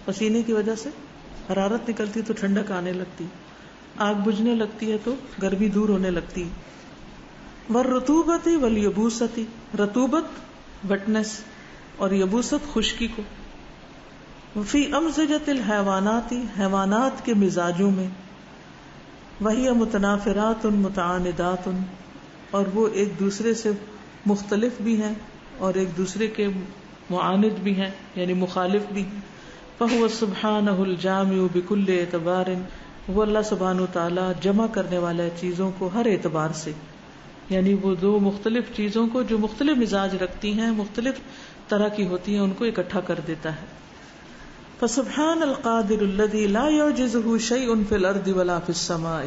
پسینے کی وجہ سے حرارت نکلتی تو ٹھنڈک آنے لگتی، آگ بجھنے لگتی ہے تو گرمی دور ہونے لگتی. والرطوبۃ والیبوسۃ، رطوبت ویٹنس اور یبوست خشکی کو. فی امزجۃ الحیوانات، حیوانات کے مزاجوں میں. وہی متنافرات متعاندات، اور وہ ایک دوسرے سے مختلف بھی ہیں اور ایک دوسرے کے معاند بھی ہیں یعنی مخالف بھی ہیں. فہو سبحانہ الجامع بکل اعتبار، وہ اللہ سبحانہ تعالیٰ جمع کرنے والا ہے چیزوں کو ہر اعتبار سے، یعنی وہ دو مختلف چیزوں کو جو مختلف مزاج رکھتی ہیں، مختلف طرح کی ہوتی ہیں، ان کو اکٹھا کر دیتا ہے. فسبحان القادر الذي لا يعجزه شيء في الارض ولا في السماء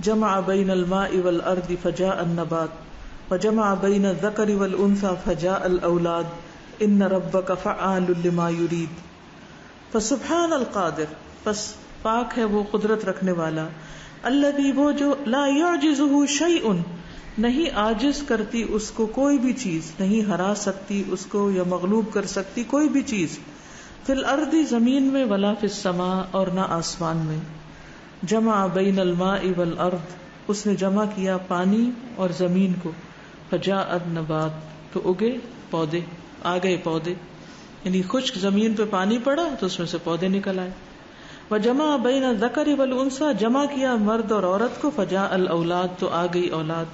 جمع بين الماء والارض فجاء النبات وجمع بين الذكر والانثى فجاء الاولاد ان ربك فعال لما يريد. فسبحان القادر، پس پاک ہے وہ قدرت رکھنے والا، الذي وہ جو لا يعجزه شيء نہیں عاجز کرتی اس کو کوئی بھی چیز، نہیں ہرا سکتی اس کو یا مغلوب کر سکتی کوئی بھی چیز، فی الارض زمین میں، ولا فی السماء اور نہ آسمان میں. جمع بین الماء والارض، اس نے جمع کیا پانی اور زمین کو. فجاء النبات، تو اگے پودے، آ گئے پودے، یعنی خشک زمین پہ پانی پڑا تو اس میں سے پودے نکل آئے. وجمع بین الذکر والانثى، جمع کیا مرد اور عورت کو. فجاء الاولاد، تو آ گئی اولاد.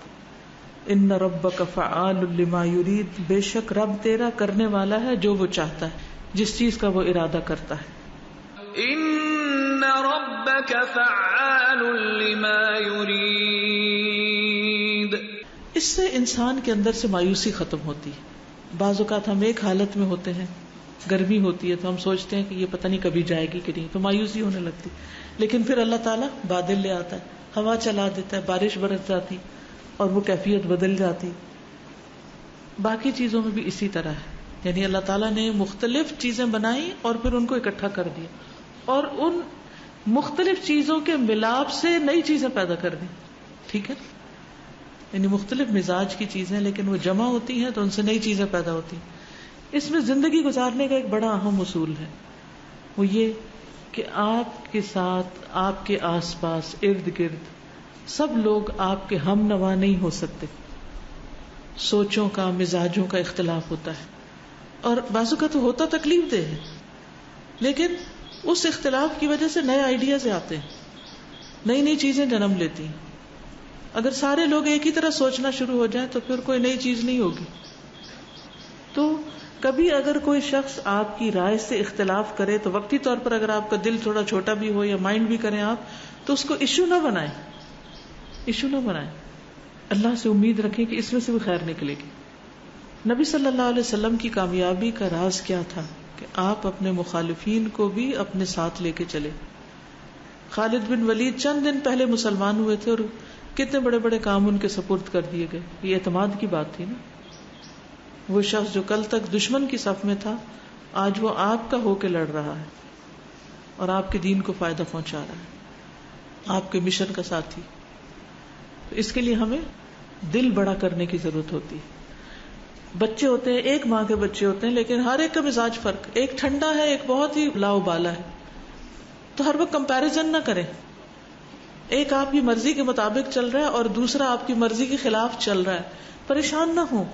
ان ربک فعال لما یرید، بے شک رب تیرا کرنے والا ہے جو وہ چاہتا ہے، جس چیز کا وہ ارادہ کرتا ہے. ان ربک فعال لما یرید. اس سے انسان کے اندر سے مایوسی ختم ہوتی ہے. بعض اوقات ہم ایک حالت میں ہوتے ہیں، گرمی ہوتی ہے تو ہم سوچتے ہیں کہ یہ پتہ نہیں کبھی جائے گی کہ نہیں، تو مایوسی ہونے لگتی. لیکن پھر اللہ تعالیٰ بادل لے آتا ہے، ہوا چلا دیتا ہے، بارش برس جاتی اور وہ کیفیت بدل جاتی. باقی چیزوں میں بھی اسی طرح ہے، یعنی اللہ تعالیٰ نے مختلف چیزیں بنائی اور پھر ان کو اکٹھا کر دیا اور ان مختلف چیزوں کے ملاپ سے نئی چیزیں پیدا کر دی. ٹھیک ہے، یعنی مختلف مزاج کی چیزیں لیکن وہ جمع ہوتی ہیں تو ان سے نئی چیزیں پیدا ہوتی. اس میں زندگی گزارنے کا ایک بڑا اہم اصول ہے، وہ یہ کہ آپ کے ساتھ، آپ کے آس پاس، ارد گرد سب لوگ آپ کے ہم نوا نہیں ہو سکتے. سوچوں کا، مزاجوں کا اختلاف ہوتا ہے اور بعضوں کا تو ہوتا تکلیف دہ ہے، لیکن اس اختلاف کی وجہ سے نئے آئیڈیاز آتے ہیں، نئی نئی چیزیں جنم لیتی ہیں. اگر سارے لوگ ایک ہی طرح سوچنا شروع ہو جائیں تو پھر کوئی نئی چیز نہیں ہوگی. تو کبھی اگر کوئی شخص آپ کی رائے سے اختلاف کرے تو وقتی طور پر اگر آپ کا دل تھوڑا چھوٹا بھی ہو یا مائنڈ بھی کریں آپ، تو اس کو ایشو نہ بنائیں، ایشو نہ بنائیں. اللہ سے امید رکھیں کہ اس میں سے بھی خیر نکلے گی. نبی صلی اللہ علیہ وسلم کی کامیابی کا راز کیا تھا کہ آپ اپنے مخالفین کو بھی اپنے ساتھ لے کے چلے. خالد بن ولید چند دن پہلے مسلمان ہوئے تھے اور کتنے بڑے بڑے کام ان کے سپرد کر دیے گئے. یہ اعتماد کی بات تھی نا. وہ شخص جو کل تک دشمن کی صف میں تھا آج وہ آپ کا ہو کے لڑ رہا ہے اور آپ کے دین کو فائدہ پہنچا رہا ہے، آپ کے مشن کا ساتھی. تو اس کے لیے ہمیں دل بڑا کرنے کی ضرورت ہوتی ہے. بچے ہوتے ہیں، ایک ماں کے بچے ہوتے ہیں، لیکن ہر ایک کا مزاج فرق، ایک ٹھنڈا ہے، ایک بہت ہی لاؤبالا ہے. تو ہر وقت کمپیریزن نہ کریں. ایک آپ کی مرضی کے مطابق چل رہا ہے اور دوسرا آپ کی مرضی کے خلاف چل رہا ہے. پریشان نہ ہو،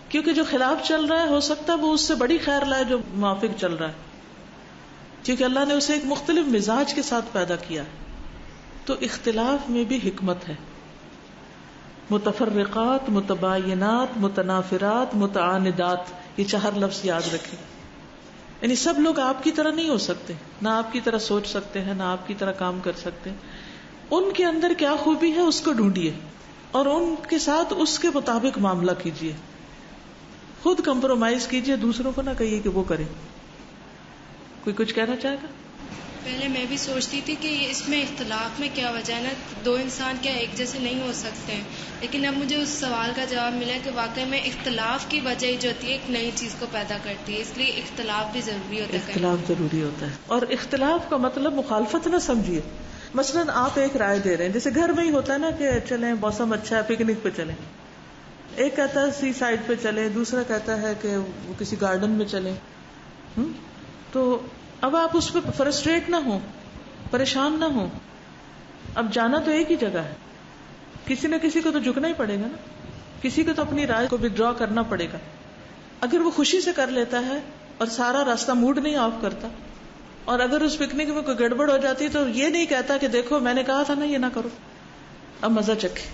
کیونکہ جو خلاف چل رہا ہے ہو سکتا ہے وہ اس سے بڑی خیر لائے جو موافق چل رہا ہے، کیونکہ اللہ نے اسے ایک مختلف مزاج کے ساتھ پیدا کیا ہے. تو اختلاف میں بھی حکمت ہے. متفرقات، متباینات، متنافرات، متعاندات، یہ 4 لفظ یاد رکھیں. یعنی سب لوگ آپ کی طرح نہیں ہو سکتے، نہ آپ کی طرح سوچ سکتے ہیں، نہ آپ کی طرح کام کر سکتے ہیں. ان کے اندر کیا خوبی ہے اس کو ڈھونڈیے اور ان کے ساتھ اس کے مطابق معاملہ کیجیے. خود کمپرومائز کیجیے, دوسروں کو نہ کہیے کہ وہ کریں. کوئی کچھ کہنا چاہے گا؟ پہلے میں بھی سوچتی تھی کہ اس میں اختلاف میں کیا وجہ ہے نا, دو انسان کیا ایک جیسے نہیں ہو سکتے ہیں, لیکن اب مجھے اس سوال کا جواب ملا کہ واقعی میں اختلاف کی وجہ ہی جو ہوتی ہے ایک نئی چیز کو پیدا کرتی ہے, اس لیے اختلاف بھی ضروری ہوتا ہے. اختلاف ضروری ہوتا ہے, اور اختلاف کا مطلب مخالفت نہ سمجھیے. مثلاً آپ ایک رائے دے رہے ہیں, جیسے گھر میں ہی ہوتا ہے نا کہ چلیں موسم اچھا ہے پکنک پہ چلیں. ایک کہتا ہے سی سائڈ پہ چلیں, دوسرا کہتا ہے کہ وہ کسی گارڈن میں چلیں. تو اب آپ اس پہ فرسٹریٹ نہ ہو, پریشان نہ ہو. اب جانا تو ایک ہی جگہ ہے, کسی نہ کسی کو تو جھکنا ہی پڑے گا نا, کسی کو تو اپنی رائے کو ودرا کرنا پڑے گا. اگر وہ خوشی سے کر لیتا ہے اور سارا راستہ موڈ نہیں آف کرتا, اور اگر اس پکنک میں کوئی گڑبڑ ہو جاتی ہے تو یہ نہیں کہتا کہ دیکھو میں نے کہا تھا نا یہ نہ کرو, اب مزہ چکھے.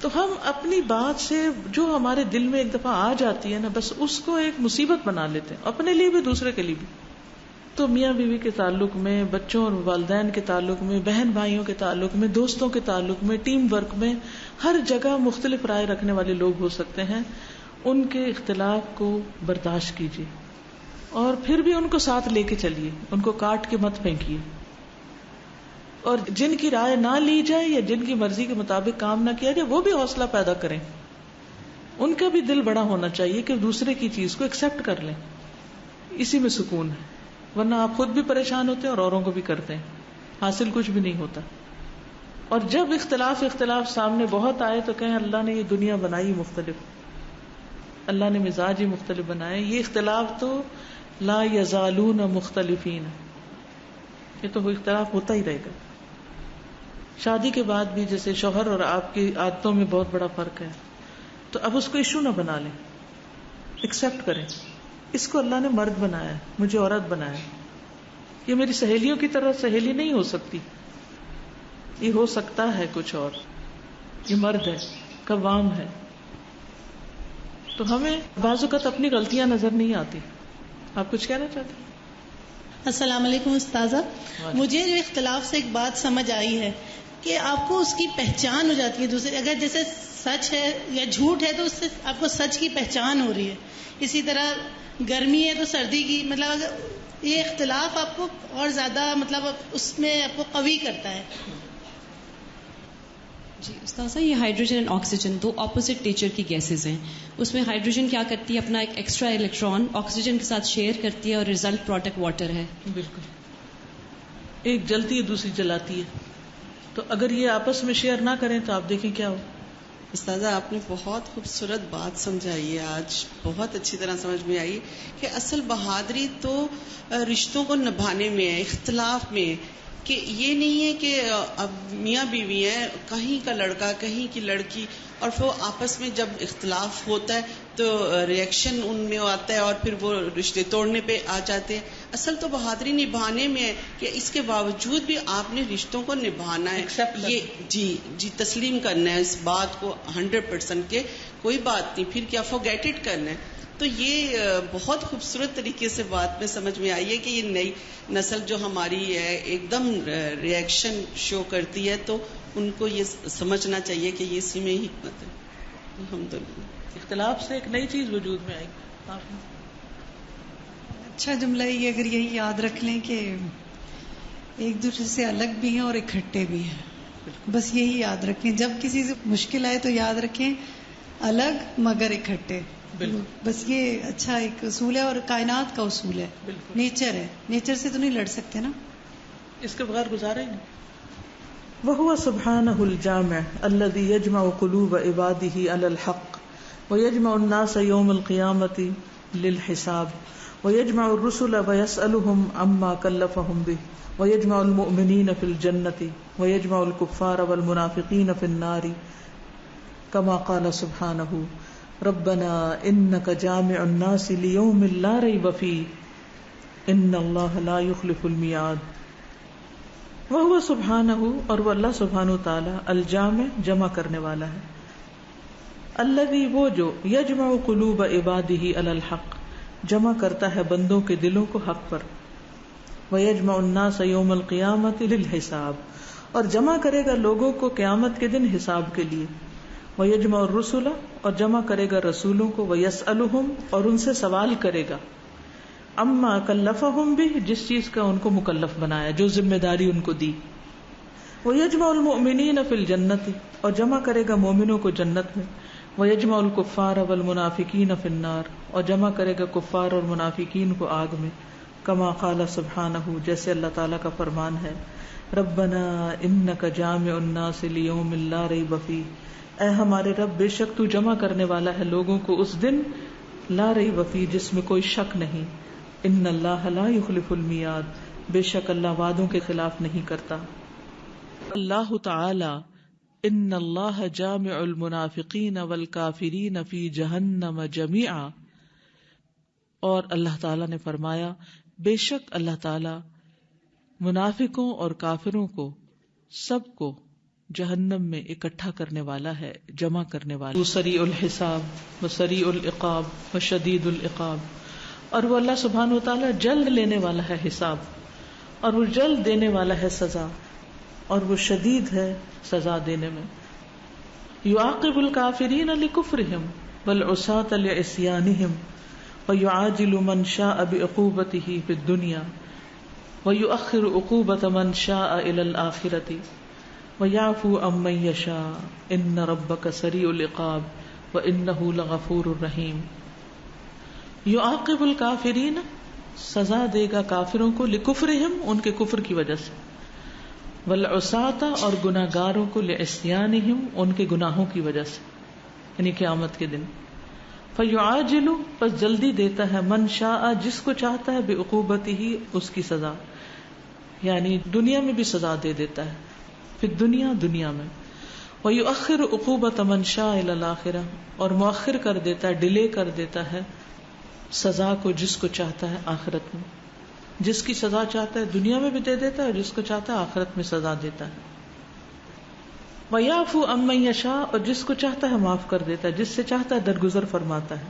تو ہم اپنی بات سے جو ہمارے دل میں ایک دفعہ آ جاتی ہے نا, بس اس کو ایک مصیبت بنا لیتے ہیں, اپنے لیے بھی دوسرے کے لیے بھی. تو میاں بیوی کے تعلق میں, بچوں اور والدین کے تعلق میں, بہن بھائیوں کے تعلق میں, دوستوں کے تعلق میں, ٹیم ورک میں, ہر جگہ مختلف رائے رکھنے والے لوگ ہو سکتے ہیں. ان کے اختلاف کو برداشت کیجیے اور پھر بھی ان کو ساتھ لے کے چلیے, ان کو کاٹ کے مت پھینکیے. اور جن کی رائے نہ لی جائے یا جن کی مرضی کے مطابق کام نہ کیا جائے وہ بھی حوصلہ پیدا کریں. ان کا بھی دل بڑا ہونا چاہیے کہ دوسرے کی چیز کو ایکسپٹ کر لیں, اسی میں سکون ہے. ورنہ آپ خود بھی پریشان ہوتے ہیں اور اوروں کو بھی کرتے ہیں, حاصل کچھ بھی نہیں ہوتا. اور جب اختلاف سامنے بہت آئے تو کہیں اللہ نے یہ دنیا بنائی مختلف, اللہ نے مزاج ہی مختلف بنائے. یہ اختلاف تو لا یزالون مختلفین, یہ تو اختلاف ہوتا ہی رہے گا. شادی کے بعد بھی جیسے شوہر اور آپ کی عادتوں میں بہت بڑا فرق ہے, تو اب اس کو ایشو نہ بنا لیں, ایکسپٹ کریں. اس کو اللہ نے مرد بنایا ہے, مجھے عورت بنایا ہے. یہ میری سہیلیوں کی طرح سہیلی نہیں ہو سکتی, یہ ہو سکتا ہے کچھ اور. یہ مرد ہے, قوام ہے. تو ہمیں بعض اوقات اپنی غلطیاں نظر نہیں آتی. آپ کچھ کہنا چاہتے ہیں؟ السلام علیکم استاذہ. مجھے جو اختلاف سے ایک بات سمجھ آئی ہے کہ آپ کو اس کی پہچان ہو جاتی ہے دوسرے, اگر جیسے سچ ہے یا جھوٹ ہے تو اس سے آپ کو سچ کی پہچان ہو رہی ہے. اسی طرح گرمی ہے تو سردی کی, مطلب اگر یہ اختلاف آپ کو اور زیادہ مطلب اس میں آپ کو قوی کرتا ہے. جی استاذہ, یہ ہائیڈروجن اینڈ آکسیجن دو اپوزٹ نیچر کی گیسز ہیں. اس میں ہائیڈروجن کیا کرتی ہے, اپنا ایک ایکسٹرا الیکٹران آکسیجن کے ساتھ شیئر کرتی ہے اور ریزلٹ پروڈکٹ واٹر ہے. بالکل, ایک جلتی ہے دوسری جلاتی ہے. تو اگر یہ آپس میں شیئر نہ کریں تو آپ دیکھیں کیا ہو. استاذہ آپ نے بہت خوبصورت بات سمجھائی ہے, آج بہت اچھی طرح سمجھ میں آئی کہ اصل بہادری تو رشتوں کو نبھانے میں ہے, اختلاف میں. کہ یہ نہیں ہے کہ اب میاں بیوی ہیں, کہیں کا لڑکا کہیں کی لڑکی, اور پھر آپس میں جب اختلاف ہوتا ہے تو ریئیکشن ان میں آتا ہے اور پھر وہ رشتے توڑنے پہ آ جاتے ہیں. اصل تو بہادری نبھانے میں ہے کہ اس کے باوجود بھی آپ نے رشتوں کو نبھانا ہے, یہ جی تسلیم کرنا ہے اس بات کو 100% کہ کوئی بات نہیں, پھر کیا فورگیٹ اٹ کرنا ہے. تو یہ بہت خوبصورت طریقے سے بات میں سمجھ میں آئی ہے کہ یہ نئی نسل جو ہماری ہے ایک دم ریئیکشن شو کرتی ہے, تو ان کو یہ سمجھنا چاہیے کہ یہ اسی میں حکمت ہے. الحمدللہ اختلاف سے ایک نئی چیز وجود میں آئی. اچھا جملہ یہ, اگر یہی یاد رکھ لیں کہ ایک دوسرے سے الگ بھی ہیں اور اکٹھے بھی ہیں, بس یہی یاد رکھیں. جب کسی سے مشکل آئے تو یاد رکھیں الگ مگر اکٹھے. بس یہ اچھا ایک اصول ہے اور کائنات کا اصول ہے, نیچر ہے, نیچر سے تو نہیں لڑ سکتے نا, اس کے بغیر گزارا ہی نہیں. وَهُوَ سُبْحَانَهُ الْجَامِعُ الَّذِي يَجْمَعُ قُلُوبَ عِبَادِهِ عَلَى الْحَقِّ وَيَجْمَعُ النَّاسَ يَوْمَ الْقِيَامَةِ لِلْحِسَابِ وَيَجْمَعُ الرُّسُلَ وَيَسْأَلُهُمْ عَمَّا كَلَّفَهُمْ بِهِ وَيَجْمَعُ الْمُؤْمِنِينَ فِي الْجَنَّةِ وَيَجْمَعُ الْكُفَّارَ وَالْمُنَافِقِينَ فِي النَّارِ كَمَا قَالَ سُبْحَانَهُ ربنا انك جامع الناس ليوم لا ريب فيه ان الله لا يخلف الميعاد. وهو سبحانه, اور وہ اللہ سبحانہ تعالی, الجامع جمع کرنے والا ہے, الذي وہ جو, يجمع قلوب عباده على الحق جمع کرتا ہے بندوں کے دلوں کو حق پر, ويجمع الناس يوم القيامة للحساب اور جمع کرے گا لوگوں کو قیامت کے دن حساب کے لیے. وَيَجْمَعُ الرُّسُلَ اور جمع کرے گا رسولوں کو. وَيَسْأَلُهُمْ اور ان سے سوال کرے گا. اما کلفہم بہ جس چیز کا ان کو مکلف بنایا، جو ذمہ داری ان کو دی. وَيَجْمَعُ الْمُؤْمِنِينَ فِي الْجَنَّةِ اور جمع کرے گا مومنوں کو جنت میں. وَيَجْمَعُ الْكُفَّارَ وَالْمُنَافِقِينَ فِي النَّارِ اور جمع کرے گا کفار اور منافقین کو آگ میں. کما قال سبحانہ جیسے اللہ تعالیٰ کا فرمان ہے، ربنا انک جامع الناس لیوم لا ریب فیہ، اے ہمارے رب بے شک تو جمع کرنے والا ہے لوگوں کو اس دن لا ریب فیہ جس میں کوئی شک نہیں. ان اللہ لا یخلف المیعاد بے شک اللہ وعدوں کے خلاف نہیں کرتا. اللہ تعالی ان اللہ جامع المنافقین والکافرین فی جہنم جمیعا، اور اللہ تعالی نے فرمایا بے شک اللہ تعالی منافقوں اور کافروں کو سب کو جہنم میں اکٹھا کرنے والا ہے، جمع کرنے والا. سریع الحساب و سریع العقاب و شدید العقاب، اور وہ اللہ سبحانہ و تعالی جلد لینے والا ہے حساب، اور وہ جلد دینے والا ہے سزا، اور وہ شدید ہے سزا دینے میں. یعاقب الکافرین لکفرہم والعصاة لعصیانہم ویعاجل من شاء بعقوبتہ فی الدنیا ویؤخر عقوبۃ من شاء الی الآخرۃ ویعفو عمن یشاء ان ربک سریع العقاب وانہ لغفور رحیم. یعاقب الکافرین سزا دے گا کافروں کو، لکفرہم ان کے کفر کی وجہ سے، والعصاة اور گناہگاروں کو، لعصیانہم ان کے گناہوں کی وجہ سے، یعنی قیامت کے دن. فیعاجل پس جلدی دیتا ہے، من شاء جس کو چاہتا ہے، بعقوبتہ اس کی سزا، یعنی دنیا میں بھی سزا دے دیتا ہے، پھر دنیا میں. ویؤخر عقوبۃ من شاء الی الآخرہ اور مؤخر کر دیتا ہے، ڈیلے کر دیتا ہے سزا کو جس کو چاہتا ہے آخرت میں. جس کی سزا چاہتا ہے دنیا میں بھی دے دیتا ہے، اور جس کو چاہتا ہے آخرت میں سزا دیتا ہے. وَيَعْفُو عَمَّن يَشَاءُ اور جس کو چاہتا ہے معاف کر دیتا ہے، جس سے چاہتا ہے درگزر فرماتا ہے.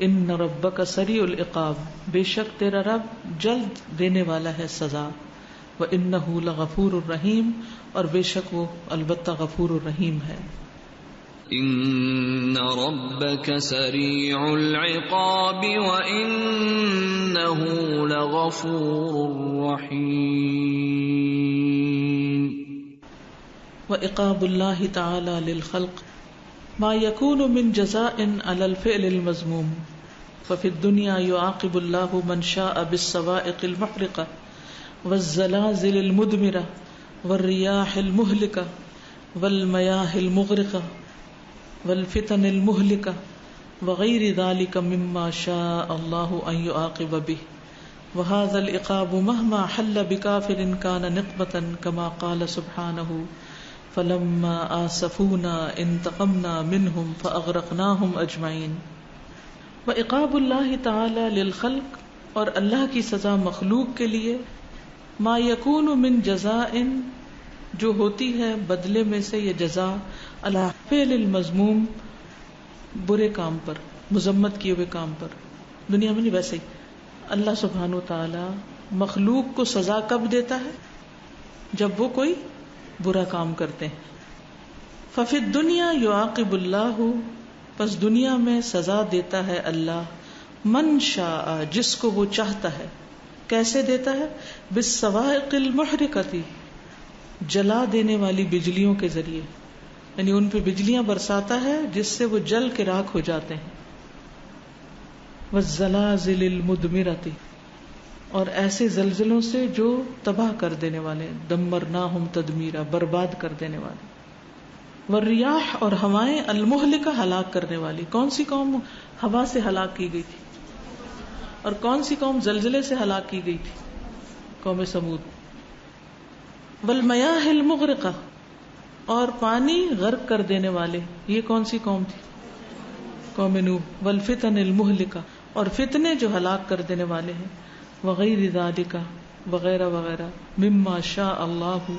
ان ربک سریع العقاب بے شک تیرا رب جلد دینے والا ہے سزا. وَإِنَّهُ لَغَفُورٌ الرحیم اور بے شک وہ البتہ غفور الرحیم ہے. ان ربک سریع العقاب وانہ لغفور رحیم. وعقاب اللہ تعالی للخلق ما يكون من جزاء على الفعل المذموم ففي الدنيا يعاقب الله من شاء بالصواعق المحرقة والزلازل المدمرة والرياح المهلكة والمياه المغرقة والفتن المهلكة وغير ذلك مما شاء الله أن يعاقب به. وهذا العقاب مهما حل بكافر كان نقمة كما قال سبحانه فلما آسفونا انتقمنا منهم فأغرقناهم أجمعين. وعقاب اللہ تعالی للخلق اور اللہ کی سزا مخلوق کے لیے، ما یکون من جزاء جو ہوتی ہے بدلے میں سے یہ جزا، علی فعل المذموم برے کام پر، مذمت کیے ہوئے کام پر. دنیا میں نہیں، ویسے ہی اللہ سبحانہ وتعالی مخلوق کو سزا کب دیتا ہے؟ جب وہ کوئی برا کام کرتے ہیں. ففی الدنیا یعاقب اللہ پس دنیا میں سزا دیتا ہے اللہ، من شاء جس کو وہ چاہتا ہے. کیسے دیتا ہے؟ بالصواعق المحرقۃ جلا دینے والی بجلیوں کے ذریعے، یعنی ان پہ بجلیاں برساتا ہے جس سے وہ جل کے راکھ ہو جاتے ہیں. والزلازل المدمرۃ اور ایسے زلزلوں سے جو تباہ کر دینے والے، دمرناہم تدمیرا برباد کر دینے والے. والریاح اور ہوائیں المہلکہ ہلاک کرنے والی. کون سی قوم ہوا سے ہلاک کی گئی تھی اور کون سی قوم زلزلے سے ہلاک کی گئی تھی؟ قوم سمود. والمیاہ المغرقہ اور پانی غرق کر دینے والے، یہ کون سی قوم تھی؟ قوم نوح. والفتن المہلکہ اور فتنے جو ہلاک کر دینے والے ہیں. وغیر ذالک وغیرہ وغیرہ، مما شاء اللہ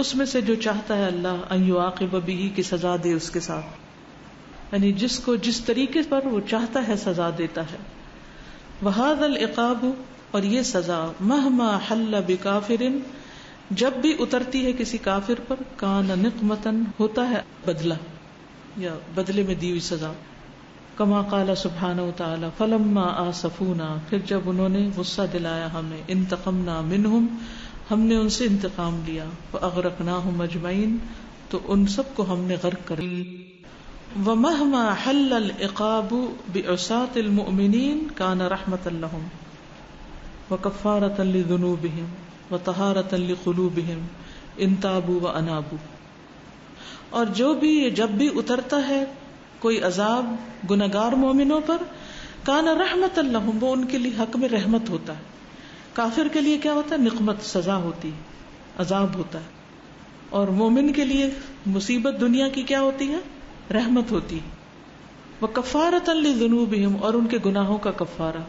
اس میں سے جو چاہتا ہے اللہ، ان یعاقب بہ کی سزا دے اس کے ساتھ، یعنی جس کو جس طریقے پر وہ چاہتا ہے سزا دیتا ہے. وہذا العقاب اور یہ سزا، مہما حل بکافر جب بھی اترتی ہے کسی کافر پر کان نقمتن ہوتا ہے بدلہ یا بدلے میں دی ہوئی سزا. کما قال سبحانہ وتعالی فلما آسفونا پھر جب انہوں نے غصہ دلایا ہمیں انتقمنا منہم ہم نے ان سے انتقام لیا فاغرقناہم اجمعین تو ان سب کو ہم نے غرق کر دیا. ومہما حل العقاب بعصاة المؤمنین کان رحمۃ لہم وکفارۃ لذنوبہم وطہارۃ لقلوبہم ان تابوا وانابوا. اور جو بھی جب بھی اترتا ہے کوئی عذاب گناہگار مومنوں پر کان رحمت لہم وہ ان کے لیے حق میں رحمت ہوتا ہے. کافر کے لیے کیا ہوتا ہے؟ نقمت سزا ہوتی ہے، عذاب ہوتا ہے. اور مومن کے لیے مصیبت دنیا کی کیا ہوتی ہے؟ رحمت ہوتی ہے. وکفارۃ لذنوبہم اور ان کے گناہوں کا کفارہ.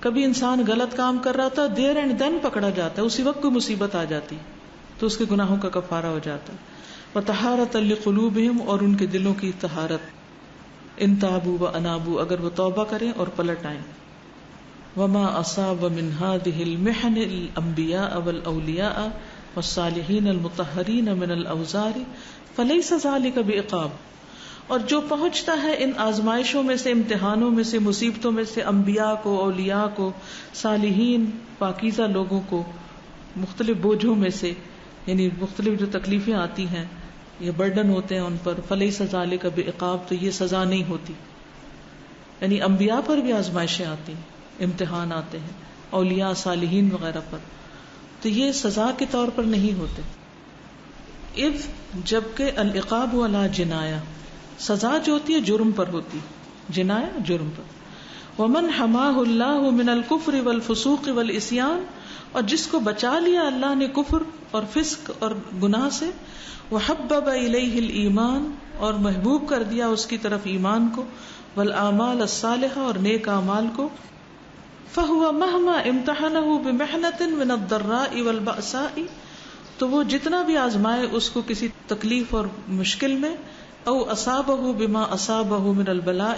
کبھی انسان غلط کام کر رہا ہوتا ہے دیر اینڈ دین پکڑا جاتا ہے، اسی وقت کوئی مصیبت آ جاتی تو اس کے گناہوں کا کفارہ ہو جاتا ہے. وطہارۃ لقلوبہم اور ان کے دلوں کی طہارت. ان تابوا وانابوا اگر وہ توبہ کریں اور پلٹ آئیں. وما اصاب من هذه المحن الانبیاء والاولیاء والصالحین المطہرین من الاوزار فلیس ذلک بعقاب. اور جو پہنچتا ہے ان آزمائشوں میں سے، امتحانوں میں سے، مصیبتوں میں سے انبیاء کو، اولیاء کو، صالحین پاکیزہ لوگوں کو، مختلف بوجھوں میں سے، یعنی مختلف جو تکلیفیں آتی ہیں یہ برڈن ہوتے ہیں ان پر، فلیس ذالک بعقاب تو یہ سزا نہیں ہوتی. یعنی انبیاء پر بھی آزمائشیں آتی ہیں، امتحان آتے ہیں، اولیاء صالحین وغیرہ پر، تو یہ سزا کے طور پر نہیں ہوتے. اذ جبکہ العقاب علی جنایا سزا جو ہوتی ہے جرم پر ہوتی، جنایا جرم پر. ومن حماہ اللہ من الکفر والفسوق والعصیان اور جس کو بچا لیا اللہ نے کفر اور فسق اور گناہ سے، وحبب الیہ الایمان اور محبوب کر دیا اس کی طرف ایمان کو، والاعمال الصالحہ اور نیک اعمال کو، فہو مہما امتحنہ بمحنۃ من الضراء والبأساء تو وہ جتنا بھی آزمائے اس کو کسی تکلیف اور مشکل میں، او اصابہ بما اصابہ من البلاء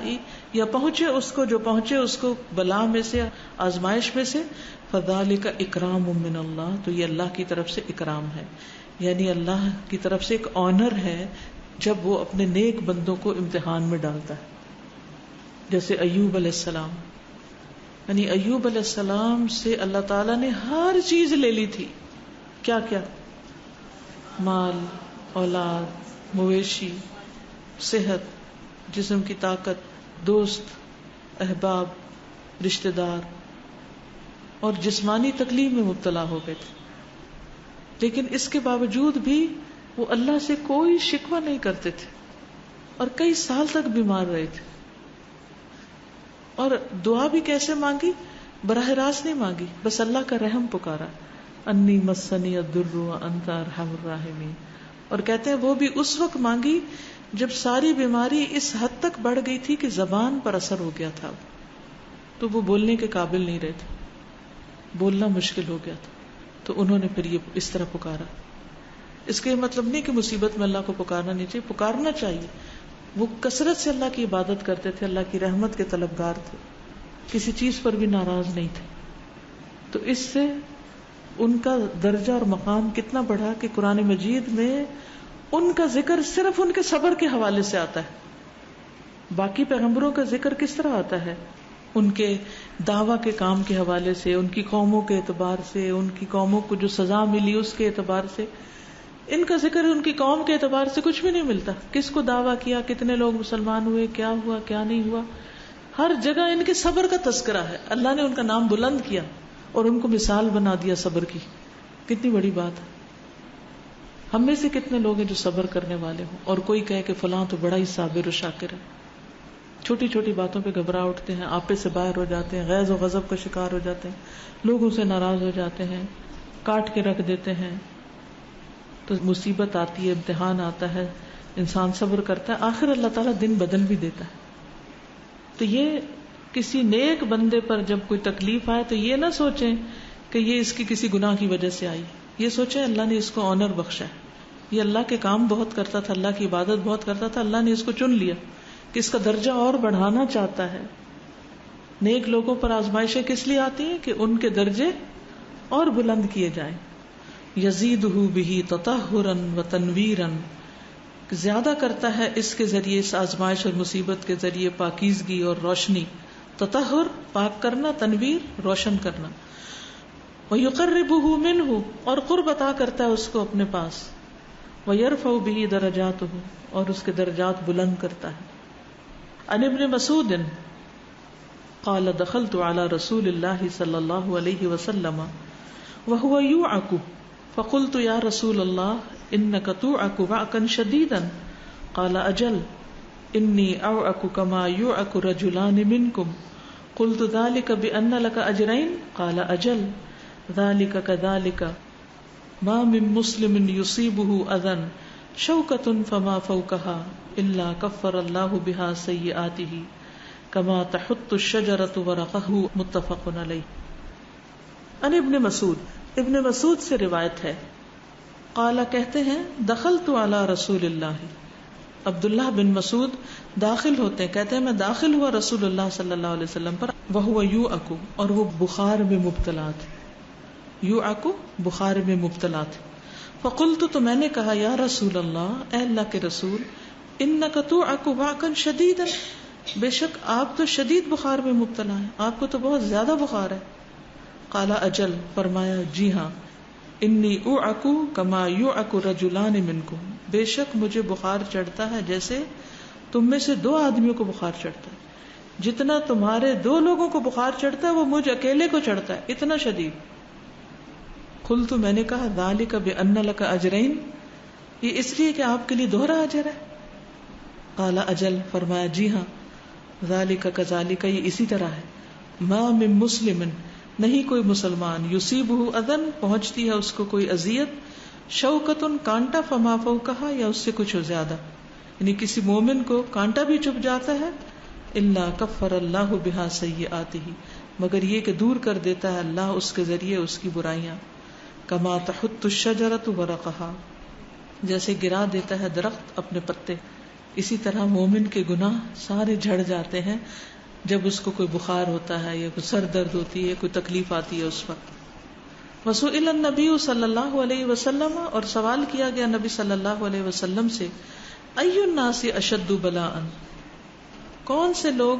یا پہنچے اس کو جو پہنچے اس کو بلا میں سے، آزمائش میں سے، فذلک اکرام من اللہ تو یہ اللہ کی طرف سے اکرام ہے، یعنی اللہ کی طرف سے ایک آنر ہے جب وہ اپنے نیک بندوں کو امتحان میں ڈالتا ہے. جیسے ایوب علیہ السلام، یعنی ایوب علیہ السلام سے اللہ تعالیٰ نے ہر چیز لے لی تھی. کیا کیا؟ مال، اولاد، مویشی، صحت، جسم کی طاقت، دوست، احباب، رشتہ دار، اور جسمانی تکلیف میں مبتلا ہو گئے تھے. لیکن اس کے باوجود بھی وہ اللہ سے کوئی شکوہ نہیں کرتے تھے اور کئی سال تک بیمار رہے تھے. اور دعا بھی کیسے مانگی؟ براہ راست نہیں مانگی، بس اللہ کا رحم پکارا، انی مسنی الضر وانت ارحم الراحمین. اور کہتے ہیں وہ بھی اس وقت مانگی جب ساری بیماری اس حد تک بڑھ گئی تھی کہ زبان پر اثر ہو گیا تھا، تو وہ بولنے کے قابل نہیں رہے تھے، بولنا مشکل ہو گیا تھا. تو انہوں نے پھر یہ اس طرح پکارا. اس کا یہ مطلب نہیں کہ مصیبت میں اللہ کو پکارنا نہیں چاہیے، پکارنا چاہیے. وہ کثرت سے اللہ کی عبادت کرتے تھے، اللہ کی رحمت کے طلبگار تھے، کسی چیز پر بھی ناراض نہیں تھے. تو اس سے ان کا درجہ اور مقام کتنا بڑھا کہ قرآن مجید میں ان کا ذکر صرف ان کے صبر کے حوالے سے آتا ہے. باقی پیغمبروں کا ذکر کس طرح آتا ہے؟ ان کے دعویٰ کے کام کے حوالے سے، ان کی قوموں کے اعتبار سے، ان کی قوموں کو جو سزا ملی اس کے اعتبار سے. ان کا ذکر ان کی قوم کے اعتبار سے کچھ بھی نہیں ملتا. کس کو دعویٰ کیا، کتنے لوگ مسلمان ہوئے، کیا ہوا کیا نہیں ہوا، ہر جگہ ان کے صبر کا تذکرہ ہے. اللہ نے ان کا نام بلند کیا اور ان کو مثال بنا دیا صبر کی. کتنی بڑی بات ہے. ہم میں سے کتنے لوگ ہیں جو صبر کرنے والے ہوں، اور کوئی کہے کہ فلاں تو بڑا ہی صابر و شاکر ہے، چھوٹی چھوٹی باتوں پہ گھبرا اٹھتے ہیں، آپے سے باہر ہو جاتے ہیں، غیظ و غضب کا شکار ہو جاتے ہیں، لوگوں سے ناراض ہو جاتے ہیں، کاٹ کے رکھ دیتے ہیں. تو مصیبت آتی ہے، امتحان آتا ہے، انسان صبر کرتا ہے، آخر اللہ تعالیٰ دن بدل بھی دیتا ہے. تو یہ کسی نیک بندے پر جب کوئی تکلیف آئے تو یہ نہ سوچیں کہ یہ اس کی کسی گناہ کی وجہ سے آئی، یہ سوچیں اللہ نے اس کو آنر بخشا ہے، یہ اللہ کے کام بہت کرتا تھا، اللہ کی عبادت بہت کرتا تھا، اللہ نے اس کو چن لیا کہ اس کا درجہ اور بڑھانا چاہتا ہے. نیک لوگوں پر آزمائشیں کس لیے آتی ہیں؟ کہ ان کے درجے اور بلند کیے جائیں. یزیدہ بہ تطہرا وتنویرا، زیادہ کرتا ہے اس کے ذریعے، اس آزمائش اور مصیبت کے ذریعے پاکیزگی اور روشنی، تطہر پاک کرنا، تنویر روشن کرنا، وَيُقَرِّبُهُ مِنْهُ اور قرب عطا کرتا ہے اس کو اپنے پاس، وَيَرْفَعُ بِهِ دَرَجَاتُهُ اور اس کے درجات بلند کرتا ہے۔ عن ابن مسعود قال دخلت على رسول الله صلی اللہ علیہ وسلم وهو يوعك فقلت يا رسول الله انك توعك وعكا شديدا قال اجل انی اوعک کما یوعک رجلان منکم قلت ذلك بأن لك اجرین قال اجل ذلك كذلك ما من مسلم يصيبه اذى شوکة فما فوقها الا كفر الله بها سیئاته كما تحط الشجرة ورقه متفق علیہ۔ ان ابن مسعود، ابن مسعود سے روایت ہے، قال کہتے ہیں دخلت علی رسول اللہ، عبداللہ بن مسعود داخل ہوتے ہیں، کہتے ہیں میں داخل ہوا رسول اللہ صلی اللہ علیہ وسلم پر، وہو یوعک اور وہ بخار میں مبتلا تھے، یوعک بخار میں مبتلا تھے، فقلت تو میں نے کہا یا رسول اللہ، اے اللہ کے رسول، انک توعک وعکا شدیدا، بے شک آپ تو شدید بخار میں مبتلا ہیں، آپ کو تو بہت زیادہ بخار ہے۔ قال اجل، فرمایا جی ہاں، انی اوعک کما یوعک رجلان منکم، بے شک مجھے بخار چڑھتا ہے جیسے تم میں سے 2 آدمیوں کو بخار چڑھتا ہے، جتنا تمہارے 2 لوگوں کو بخار چڑھتا ہے وہ مجھ اکیلے کو چڑھتا ہے، اتنا شدید۔ قلت میں نے کہا ذالک بأن لک اجرین، یہ اس لیے کہ آپ کے لیے دوہرا اجر ہے۔ قال اجل، فرمایا جی ہاں، ذالک کذالک، یہ اسی طرح ہے، ما من مسلم، نہیں کوئی مسلمان، یصیبہ اذن، پہنچتی ہے اس کو کوئی اذیت، شوکتن، کانٹا، فما فوقہا، یا اس سے کچھ زیادہ، یعنی کسی مومن کو کانٹا بھی چبھ جاتا ہے، الا کفر اللہ بہا سیئاتہ، مگر یہ کہ دور کر دیتا ہے اللہ اس کے ذریعے اس کی برائیاں، کما تحط الشجرۃ ورقہا، جیسے گرا دیتا ہے درخت اپنے پتے، اسی طرح مومن کے گناہ سارے جھڑ جاتے ہیں جب اس کو کوئی بخار ہوتا ہے یا کوئی سر درد ہوتی ہے، کوئی تکلیف آتی ہے اس وقت۔ وسئل النبی صلی اللہ علیہ وسلم، اور سوال کیا گیا نبی صلی اللہ علیہ وسلم سے، ای الناس اشد بلاء، کون سے لوگ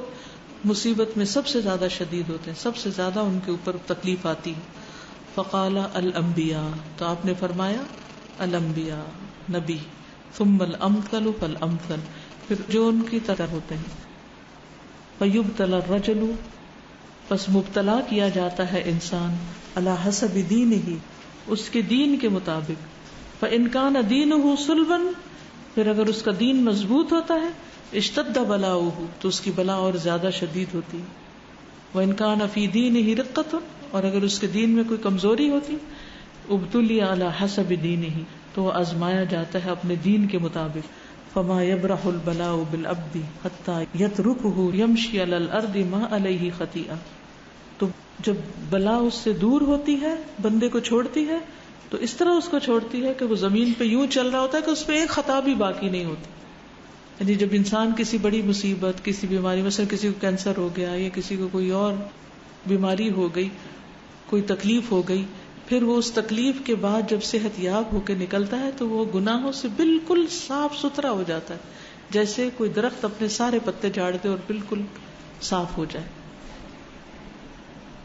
مصیبت میں سب سے زیادہ شدید ہوتے ہیں، سب سے زیادہ ان کے اوپر تکلیف آتی ہے؟ فقال الانبیاء، تو آپ نے فرمایا الانبیاء، نبی، ثم الامثل فالامثل، پھر جو ان کی طرح ہوتے ہیں۔ فیبتلی الرجل، پس مبتلا کیا جاتا ہے انسان، علی حسب دینہ، اس کے دین کے مطابق، فإن کان دینہ صلبا، پھر اگر اس کا دین مضبوط ہوتا ہے، اشتد بلاؤہ، تو اس کی بلا اور زیادہ شدید ہوتی ہے، وإن کان فی دینہ رقۃ، اور اگر اس کے دین میں کوئی کمزوری ہوتی، ابتلی علی حسب دینہ، تو وہ آزمایا جاتا ہے اپنے دین کے مطابق۔ فما يبرح البلاء بالعبد حتى يتركه يمشي على الارض ما عليه خطيئة، تو جب بلا اس سے دور ہوتی ہے، بندے کو چھوڑتی ہے، تو اس طرح اس کو چھوڑتی ہے کہ وہ زمین پہ یوں چل رہا ہوتا ہے کہ اس پہ ایک خطا بھی باقی نہیں ہوتی۔ یعنی جب انسان کسی بڑی مصیبت، کسی بیماری، مثلا کسی کو کینسر ہو گیا یا کسی کو کوئی اور بیماری ہو گئی، کوئی تکلیف ہو گئی، پھر وہ اس تکلیف کے بعد جب صحت یاب ہو کے نکلتا ہے تو وہ گناہوں سے بالکل صاف ستھرا ہو جاتا ہے، جیسے کوئی درخت اپنے سارے پتے جھاڑ دے اور بالکل صاف ہو جائے۔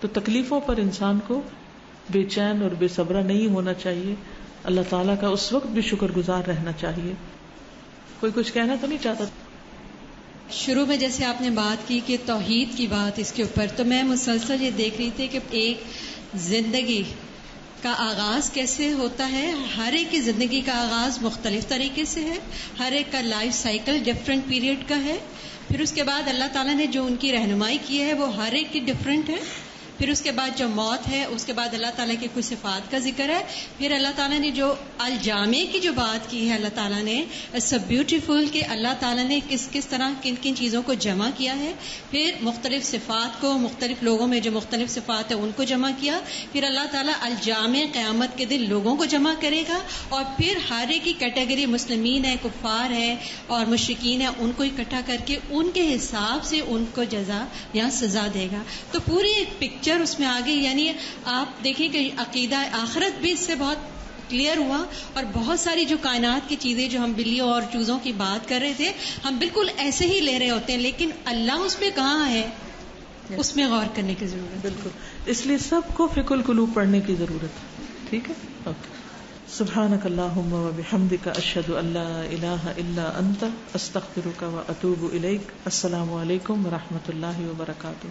تو تکلیفوں پر انسان کو بے چین اور بے صبرا نہیں ہونا چاہیے، اللہ تعالیٰ کا اس وقت بھی شکر گزار رہنا چاہیے۔ کوئی کچھ کہنا تو نہیں چاہتا؟ شروع میں جیسے آپ نے بات کی کہ توحید کی بات اس کے اوپر، تو میں مسلسل یہ دیکھ رہی تھی کہ ایک زندگی کا آغاز کیسے ہوتا ہے، ہر ایک کی زندگی کا آغاز مختلف طریقے سے ہے، ہر ایک کا لائف سائیکل ڈفرینٹ پیریڈ کا ہے، پھر اس کے بعد اللہ تعالیٰ نے جو ان کی رہنمائی کی ہے وہ ہر ایک کی ڈفرینٹ ہے، پھر اس کے بعد جو موت ہے، اس کے بعد اللہ تعالیٰ کی کچھ صفات کا ذکر ہے، پھر اللہ تعالیٰ نے جو الجامع کی جو بات کی ہے، اللہ تعالیٰ نے اٹس بیوٹیفل کہ اللہ تعالیٰ نے کس کس طرح کن کن چیزوں کو جمع کیا ہے، پھر مختلف صفات کو مختلف لوگوں میں جو مختلف صفات ہیں ان کو جمع کیا، پھر اللہ تعالیٰ الجامع قیامت کے دن لوگوں کو جمع کرے گا، اور پھر ہر ایک کی کیٹیگری مسلمین ہے، کفار ہے اور مشرکین ہے، ان کو اکٹھا کر کے ان کے حساب سے ان کو جزا یا سزا دے گا۔ تو پوری ایک پکچر اس میں آگے، یعنی آپ دیکھیں کہ عقیدہ آخرت بھی اس سے بہت کلیئر ہوا. اور بہت ساری جو کائنات کی چیزیں جو ہم بلیوں اور چوزوں کی بات کر رہے تھے ہم بالکل ایسے ہی لے رہے ہوتے ہیں, لیکن اللہ اس میں کہاں ہے, اس میں غور کرنے کی ضرورت ہے. بالکل, اس لیے سب کو فقہ القلوب پڑھنے کی ضرورت ہے. ٹھیک ہے, اوکے. سبحانک اللہم و بحمدک اشہد ان لا الہ الا انت استغفرک و اتوب الیک. السلام علیکم و رحمۃ اللہ وبرکاتہ.